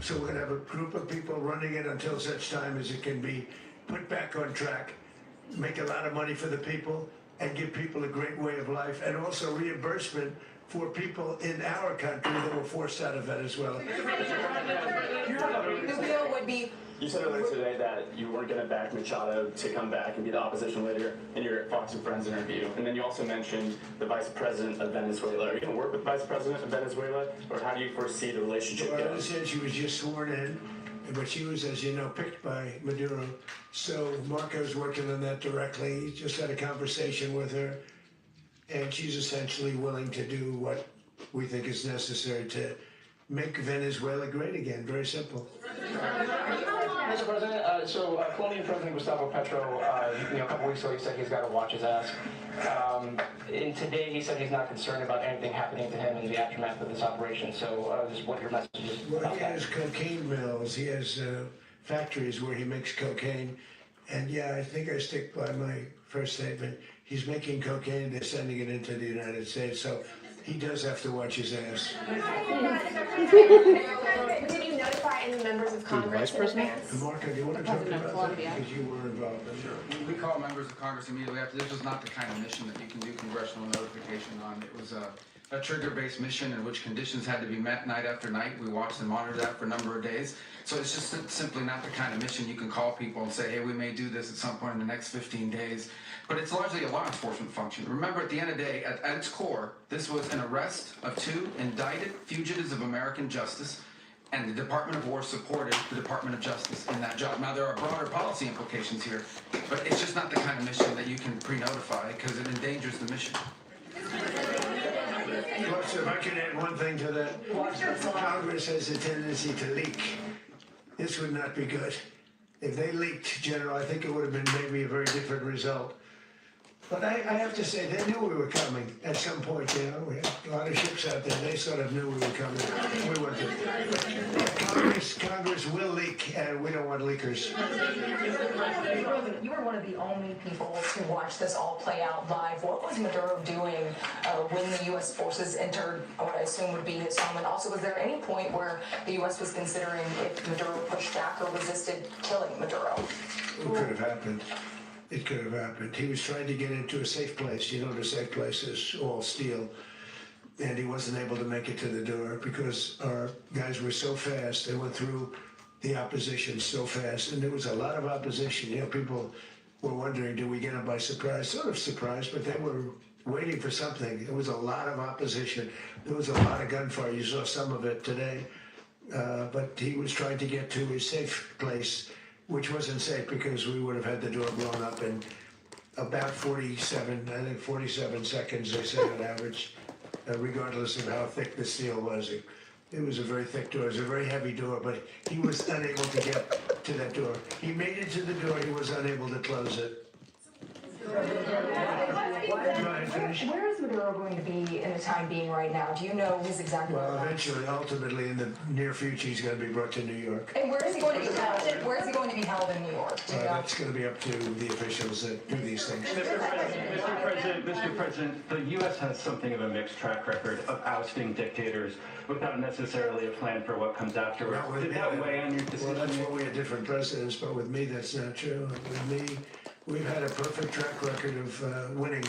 So we're going to have a group of people running it until such time as it can be put back on track, make a lot of money for the people, and give people a great way of life, and also reimbursement for people in our country that were forced out of Venezuela. Rubio would be. You said earlier today that you weren't going to back Machado to come back and be the opposition leader in your Fox and Friends interview. And then you also mentioned the vice president of Venezuela. Are you going to work with the vice president of Venezuela, or how do you foresee the relationship Well, going? I understand she was just sworn in, but she was, as you know, picked by Maduro. So Marco's working on that directly. He just had a conversation with her, and she's essentially willing to do what we think is necessary to make Venezuela great again. Very simple. Mr. President, Colombian President Gustavo Petro, a couple weeks ago, he said he's got to watch his ass. And today, he said he's not concerned about anything happening to him in the aftermath of this operation. So, just what your message is Well, about he that? has cocaine mills. He has factories where he makes cocaine. And yeah, I think I stick by my first statement. He's making cocaine. They're sending it into the United States. So he does have to watch his ass. Continue notify any members of Congress in advance? Marco, do you want to talk about that? Because you were involved in it. We call members of Congress immediately after. This was not the kind of mission that you can do congressional notification on. It was a trigger-based mission in which conditions had to be met night after night. We watched and monitored that for a number of days. So it's just simply not the kind of mission you can call people and say, hey, we may do this at some point in the next 15 days. But it's largely a law enforcement function. Remember, at the end of the day, at its core, this was an arrest of 2 indicted fugitives of American justice, and the Department of War supported the Department of Justice in that job. Now, there are broader policy implications here, but it's just not the kind of mission that you can pre-notify because it endangers the mission. Plus, if I can add one thing to that, Congress has a tendency to leak. This would not be good. If they leaked, General, I think it would have been maybe a very different result. But I have to say, they knew we were coming at some point, you know. We had a lot of ships out there. They sort of knew we were coming. We were Congress will leak, and we don't want leakers. You were one of the only people to watch this all play out live. What was Maduro doing when the U.S. forces entered what I assume would be his home? And also, was there any point where the U.S. was considering if Maduro pushed back or resisted killing Maduro? It could have happened. It could have happened. He was trying to get into a safe place. You know, the safe place is all steel. And he wasn't able to make it to the door because our guys were so fast. They went through the opposition so fast. And there was a lot of opposition. You know, people were wondering, do we get them by surprise? Sort of surprised, but they were waiting for something. There was a lot of opposition. There was a lot of gunfire. You saw some of it today. But he was trying to get to his safe place, which wasn't safe because we would have had the door blown up in about 47 seconds, they said on average, regardless of how thick the steel was. It was a very thick door. It was a very heavy door, but he was unable to get to that door. He made it to the door. He was unable to close it. Where is Maduro going to be in the time being right now? Do you know his exact Well, eventually, ultimately, in the near future, he's going to be brought to New York. And where is he going to be held? Where is he going to be held in New York? That's going to be up to the officials that do these things. Mr. President, the U.S. has something of a mixed track record of ousting dictators without necessarily a plan for what comes afterwards. Did that weigh on your decision? Well, that's why we had different presidents, but with me, that's not true. With me, we've had a perfect track record of winning.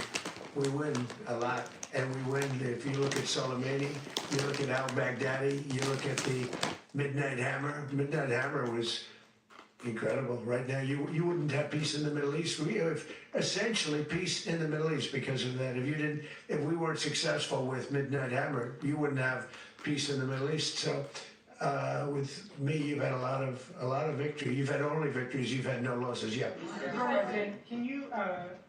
We win a lot, and we win. If you look at Soleimani, you look at al-Baghdadi, you look at the Midnight Hammer. Midnight Hammer was incredible. Right now, you wouldn't have peace in the Middle East. We have essentially peace in the Middle East because of that. If we weren't successful with Midnight Hammer, you wouldn't have peace in the Middle East. So, with me, you've had a lot of victory. You've had only victories. You've had no losses yet. President, can you?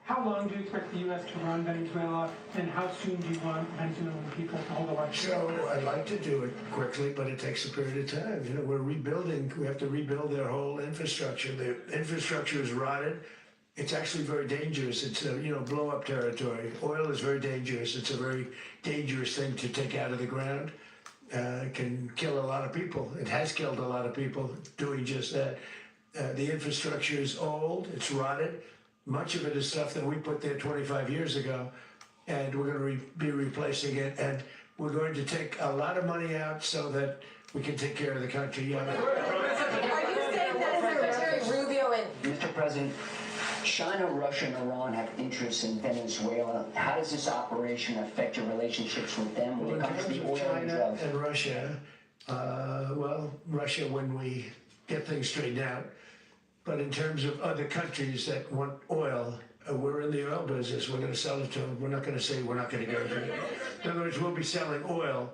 How long do you expect the U.S. to run Venezuela, and how soon do you want Venezuelan people to hold elections? So I'd like to do it quickly, but it takes a period of time. You know, we're rebuilding. We have to rebuild their whole infrastructure. The infrastructure is rotted. It's actually very dangerous. It's blow-up territory. Oil is very dangerous. It's a very dangerous thing to take out of the ground. It can kill a lot of people. It has killed a lot of people doing just that. The infrastructure is old. It's rotted. Much of it is stuff that we put there 25 years ago, and we're going to be replacing it. And we're going to take a lot of money out so that we can take care of the country. Yeah. Are you saying that Secretary Rubio and Mr. President, China, Russia, and Iran have interests in Venezuela. How does this operation affect your relationships with them when it comes to the oil and China drugs? and Russia, Russia when we get things straightened out. But in terms of other countries that want oil, we're in the oil business. We're going to sell it to them. We're not going to say we're not going to go to it. In other words, we'll be selling oil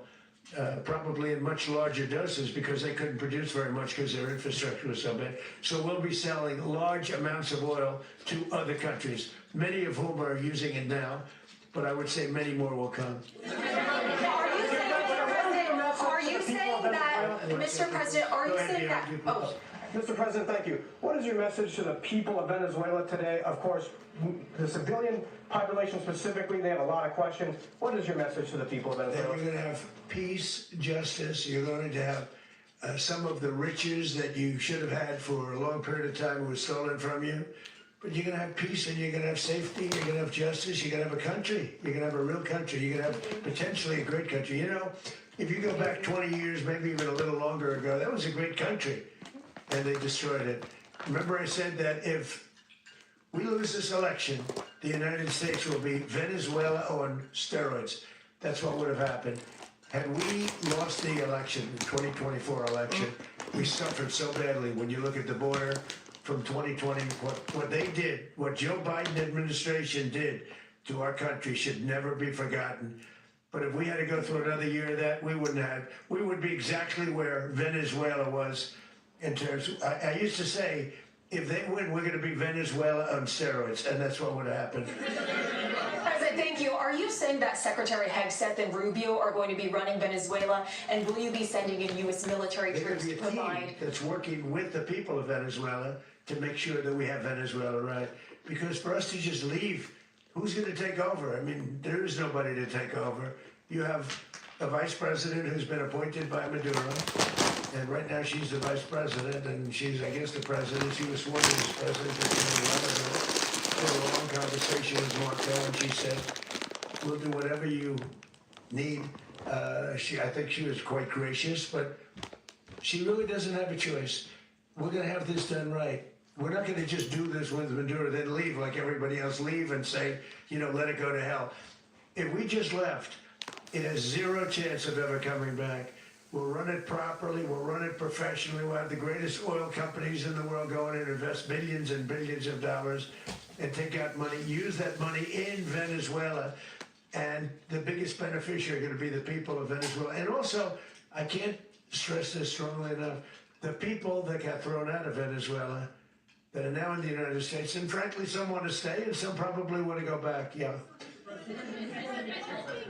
probably in much larger doses because they couldn't produce very much because their infrastructure was so bad. So we'll be selling large amounts of oil to other countries, many of whom are using it now, but I would say many more will come. Mr. President, are you saying that? Oh. Mr. President, thank you. What is your message to the people of Venezuela today? Of course, the civilian population specifically, they have a lot of questions. What is your message to the people of Venezuela? That you're going to have peace, justice. You're going to have some of the riches that you should have had for a long period of time was stolen from you. But you're gonna have peace and you're gonna have safety, you're gonna have justice, you're gonna have a country, you're gonna have a real country, you're gonna have potentially a great country. You know, if you go back 20 years, maybe even a little longer ago, that was a great country, and they destroyed it. Remember I said that if we lose this election, the United States will be Venezuela on steroids. That's what would have happened. Had we lost the election, the 2024 election, we suffered so badly. When you look at the border from 2020, what they did, what Joe Biden administration did to our country should never be forgotten. But if we had to go through another year of that, we would be exactly where Venezuela was in terms of, I used to say, if they win, we're going to be Venezuela on steroids, and that's what would have happened. President, thank you. Are you saying that Secretary Hegseth and Rubio are going to be running Venezuela, and will you be sending in U.S. military troops to provide? Team that's working with the people of Venezuela to make sure that we have Venezuela right. Because for us to just leave, who's going to take over? I mean, there is nobody to take over. You have a vice president who's been appointed by Maduro, and right now she's the vice president, and she's, I guess, the president. She was sworn in as president just a little while ago. Had a long conversation with Marco, and she said, "We'll do whatever you need." I think she was quite gracious, but she really doesn't have a choice. We're going to have this done right. We're not going to just do this with Maduro, then leave like everybody else, leave and say, you know, let it go to hell. If we just left, it has zero chance of ever coming back. We'll run it properly. We'll run it professionally. We'll have the greatest oil companies in the world going and invest billions and billions of dollars and take out money, use that money in Venezuela. And the biggest beneficiary are going to be the people of Venezuela. And also, I can't stress this strongly enough, the people that got thrown out of Venezuela that are now in the United States, and frankly, some want to stay and some probably want to go back, yeah. What's being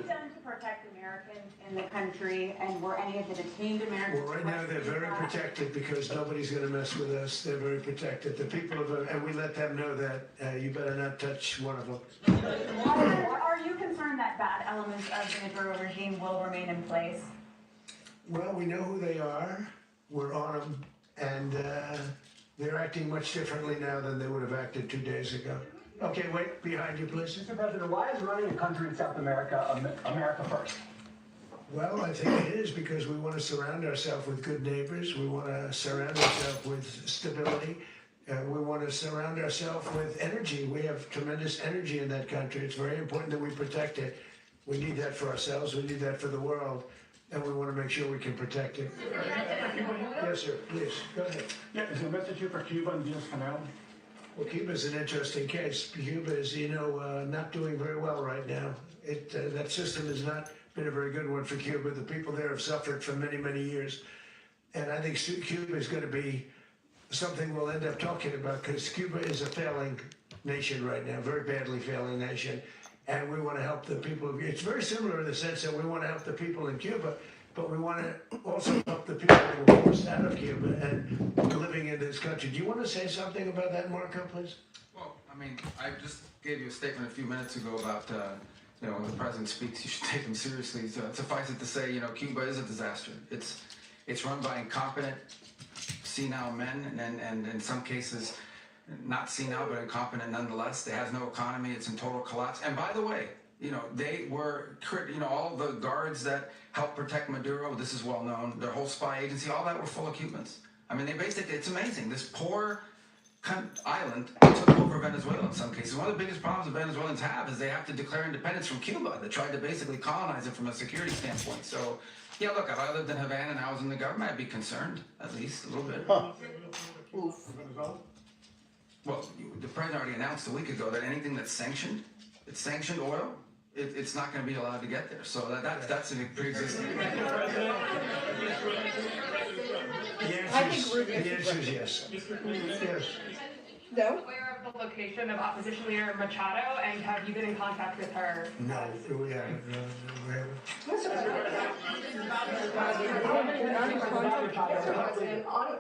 done to protect Americans in the country, and were any of the detained Americans? Well, right now they're very protected because nobody's going to mess with us. They're very protected. The people of, and we let them know that you better not touch one of them. Are you concerned that bad elements of the Maduro regime will remain in place? Well, we know who they are. We're on them, and they're acting much differently now than they would have acted 2 days ago. Okay, wait, behind you, please. Mr. President, why is running a country in South America America first? Well, I think it is because we want to surround ourselves with good neighbors. We want to surround ourselves with stability. We want to surround ourselves with energy. We have tremendous energy in that country. It's very important that we protect it. We need that for ourselves. We need that for the world. And we want to make sure we can protect it. Yes, sir. Please, go ahead. Yeah, is the message here for Cuba and Diaz-Canel? Well, Cuba's an interesting case. Cuba is, you know, not doing very well right now. That system has not been a very good one for Cuba. The people there have suffered for many, many years. And I think Cuba is going to be something we'll end up talking about because Cuba is a failing nation right now, very badly failing nation. And we want to help the people. It's very similar in the sense that we want to help the people in Cuba, but we want to also help the people who were forced out of Cuba and living in this country. Do you want to say something about that, Marco, please? Well, I mean, I just gave you a statement a few minutes ago about, you know, when the president speaks, you should take him seriously. So suffice it to say, you know, Cuba is a disaster. It's run by incompetent, senile men, and in some cases, not senile, but incompetent nonetheless. It has no economy. It's in total collapse. And by the way, you know, they were, you know, all the guards that helped protect Maduro, this is well known, their whole spy agency, all that were full of Cubans. I mean, they basically, it's amazing. This poor island took over Venezuela in some cases. One of the biggest problems the Venezuelans have is they have to declare independence from Cuba. They tried to basically colonize it from a security standpoint. So, yeah, look, if I lived in Havana and I was in the government, I'd be concerned, at least a little bit. Huh. Well, the president already announced a week ago that anything that's sanctioned, it's sanctioned oil, it's not going to be allowed to get there. So that's a pre-existing. The answer is yes. Yes. No? Aware of the location of opposition leader Machado, and have you been in contact with her? No, we haven't.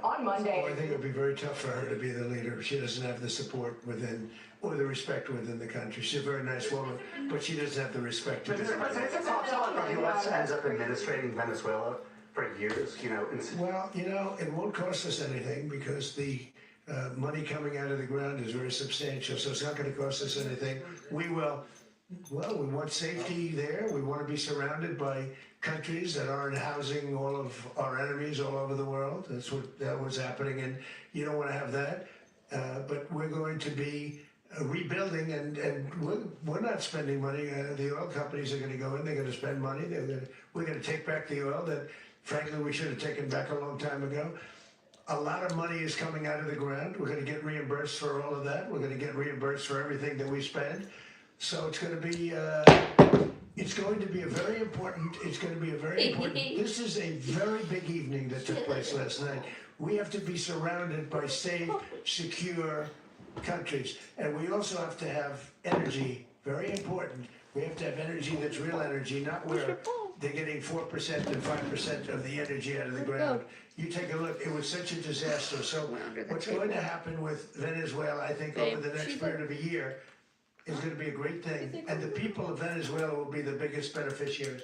On Monday. Well, I think it would be very tough for her to be the leader. She doesn't have the support within, or the respect within the country. She's a very nice woman, but she doesn't have the respect to be the leader. The U.S. ends up administrating Venezuela for years, you know. Well, you know, it won't cost us anything because the money coming out of the ground is very substantial, so it's not going to cost us anything. We want safety there. We want to be surrounded by countries that aren't housing all of our enemies all over the world. That was happening, and you don't want to have that. But we're going to be rebuilding, and we're not spending money. The oil companies are going to go in. They're going to spend money. We're going to take back the oil that, frankly, we should have taken back a long time ago. A lot of money is coming out of the ground. We're going to get reimbursed for all of that. We're going to get reimbursed for everything that we spend. So it's going to be a very important. This is a very big evening that took place last night. We have to be surrounded by safe, secure countries, and we also have to have energy. Very important. We have to have energy that's real energy, not where they're getting 4% and 5% of the energy out of the ground. You take a look. It was such a disaster. So what's going to happen with Venezuela, I think, over the next period of a year, is going to be a great thing, and the people of Venezuela will be the biggest beneficiaries.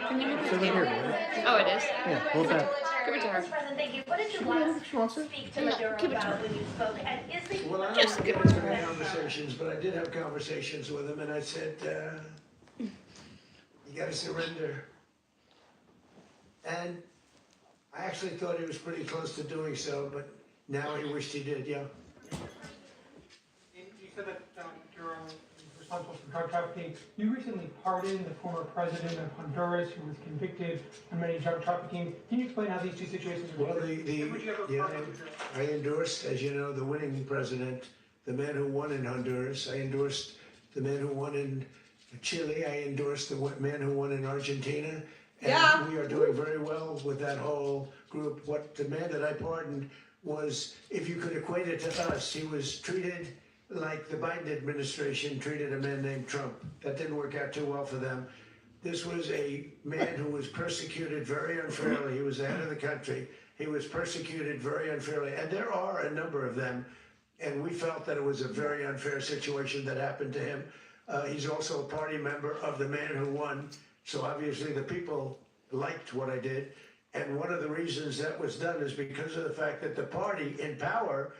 Can you move It's the over here, camera? baby. Oh, it is? Yeah, hold that. Give it to her. Thank you. What did you last speak to Maduro about when you spoke? And is the Well, I don't get into the conversations, but I did have conversations with him, and I said, you got to surrender. And I actually thought he was pretty close to doing so, but now he wished he did, yeah. You said that Maduro was responsible for drug trafficking. You recently pardoned the former president of Honduras who was convicted of many drug trafficking. Can you explain how these two situations are different? Well, I endorsed, as you know, the winning president, the man who won in Honduras. I endorsed the man who won in Chile. I endorsed the man who won in Argentina. And we are doing very well with that whole group. What the man that I pardoned was, if you could equate it to us, he was treated like the Biden administration treated a man named Trump. That didn't work out too well for them. This was a man who was persecuted very unfairly. He was the head of the country. He was persecuted very unfairly. And there are a number of them. And we felt that it was a very unfair situation that happened to him. He's also a party member of the man who won. So obviously the people liked what I did. And one of the reasons that was done is because of the fact that the party in power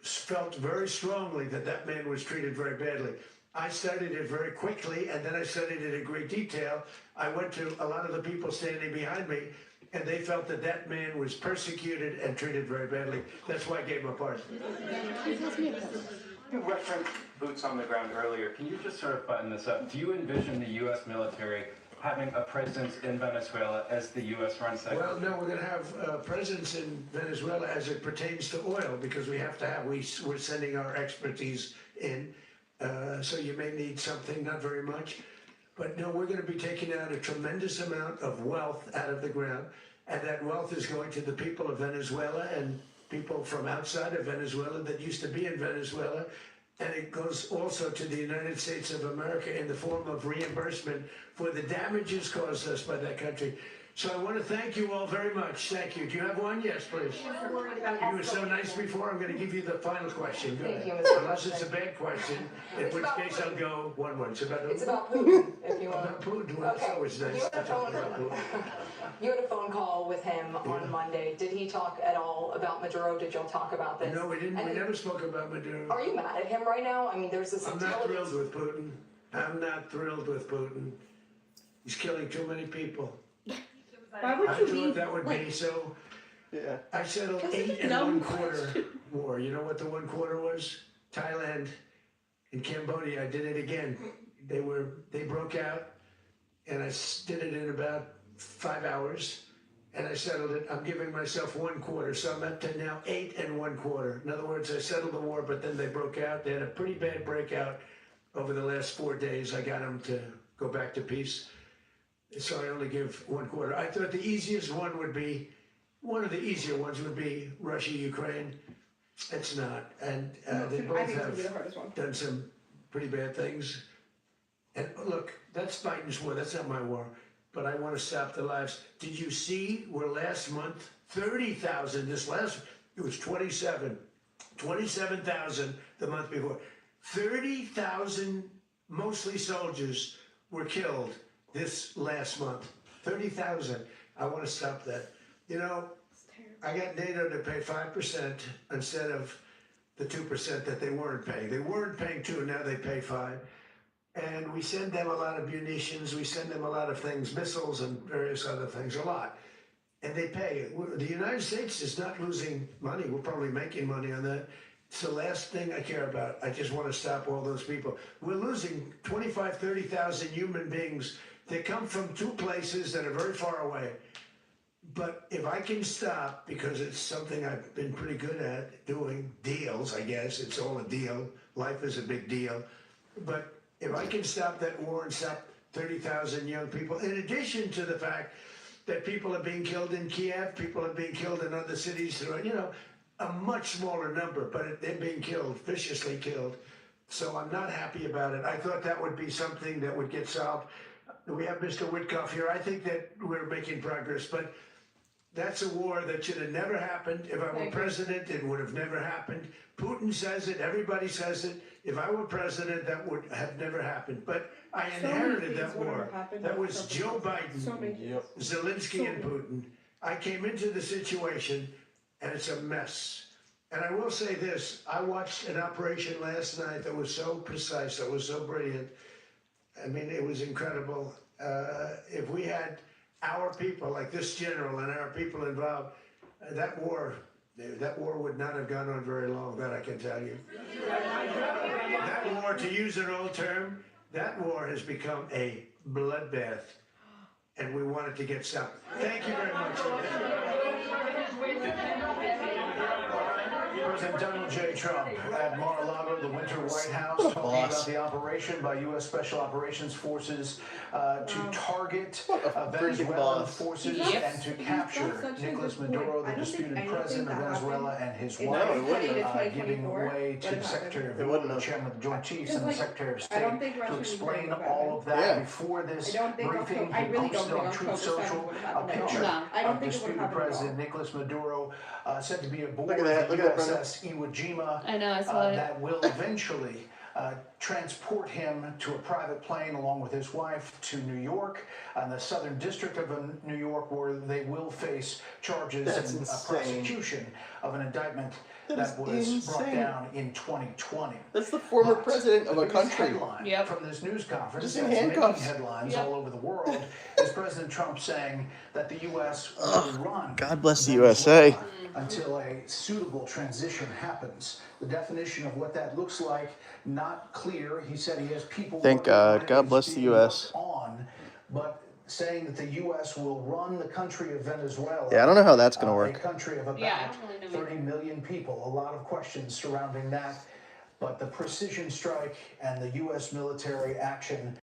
felt very strongly that that man was treated very badly. I studied it very quickly, and then I studied it in great detail. I went to a lot of the people standing behind me, and they felt that that man was persecuted and treated very badly. That's why I gave him a pardon. You referenced boots on the ground earlier. Can you just sort of button this up? Do you envision the U.S. military having a presence in Venezuela as the U.S. runs that? Well, no, we're going to have a presence in Venezuela as it pertains to oil, because we have to have, we're sending our expertise in. So you may need something, not very much. But no, we're going to be taking out a tremendous amount of wealth out of the ground. And that wealth is going to the people of Venezuela and people from outside of Venezuela that used to be in Venezuela. And it goes also to the United States of America in the form of reimbursement for the damages caused us by that country. So I want to thank you all very much. Thank you. Do you have one? Yes, please. You were so nice before. I'm going to give you the final question. Go ahead. Unless it's a bad question, in which case I'll go 1-1. It's about Putin, if you want. About Putin. Well, it's always nice to talk about Putin. You had a phone call with him on Monday. Did he talk at all about Maduro? Did y'all talk about this? No, we didn't. We never spoke about Maduro. Are you mad at him right now? I mean, there's this I'm not thrilled with Putin. I'm not thrilled with Putin. He's killing too many people. Why would I you thought leave? that would be so. Yeah. I settled 8 1/4 war. You know what the 1/4 was? Thailand and Cambodia. I did it again. They broke out, and I did it in about 5 hours, and I settled it. I'm giving myself 1/4, so I'm up to now 8 1/4. In other words, I settled the war, but then they broke out. They had a pretty bad breakout over the last 4 days. I got them to go back to peace. So I only give 1/4. I thought the easiest one would be, one of the easier ones would be Russia, Ukraine. It's not. And they both have done some pretty bad things. And look, that's Biden's war. That's not my war. But I want to stop the lives. Did you see where last month, 30,000, it was 27,000 the month before. 30,000, mostly soldiers, were killed this last month. 30,000. I want to stop that. You know, I got NATO to pay 5% instead of the 2% that they weren't paying. They weren't paying 2, now they pay 5. And we send them a lot of munitions, we send them a lot of things, missiles and various other things, a lot. And they pay. The United States is not losing money. We're probably making money on that. It's the last thing I care about. I just want to stop all those people. We're losing 25, 30,000 human beings. They come from 2 places that are very far away. But if I can stop, because it's something I've been pretty good at doing, deals, I guess. It's all a deal. Life is a big deal. But if I can stop that war and stop 30,000 young people, in addition to the fact that people are being killed in Kiev, people are being killed in other cities, you know, a much smaller number, but they're being killed, viciously killed. So I'm not happy about it. I thought that would be something that would get solved. We have Mr. Witkoff here. I think that we're making progress, but that's a war that should have never happened. If I were president, it would have never happened. Putin says it, everybody says it. If I were president, that would have never happened. But I inherited that war. That was Joe Biden, Zelensky, and Putin. I came into the situation, and it's a mess. And I will say this, I watched an operation last night that was so precise, that was so brilliant. I mean, it was incredible. If we had our people, like this general and our people involved, that war would not have gone on very long, that I can tell you. That war, to use an old term, that war has become a bloodbath, and we want it to get stopped. Thank you very much. President Donald J. Trump at Mar-a-Lago, the Winter White House, talking about the operation by U.S. Special Operations Forces to target Venezuelan forces and to capture Nicolas Maduro, the disputed president of Venezuela, and his wife, giving way to the Secretary of War, the Chairman of the Joint Chiefs, and the Secretary of State to explain all of that. Before this briefing, he posted on Truth Social a picture of disputed President Nicolas Maduro, said to be aboard the USS Iwo Jima, I know, I saw it. that will eventually transport him to a private plane along with his wife to New York, in the Southern District of New York, where they will face charges and prosecution of an indictment that was brought down in 2020. That's the former president of a country. Headline from this news conference, Just in that's handcuffs. making headlines all over the world, is President Trump saying that the U.S. will run God bless the USA. until a suitable transition happens. The definition of what that looks like, not clear. He said he has people. Thank God. God bless the U.S. But saying that the U.S. will run the country of Venezuela. Yeah, I don't know how that's going to work. A country of about 30 million people. A lot of questions surrounding that. But the precision strike and the U.S. military action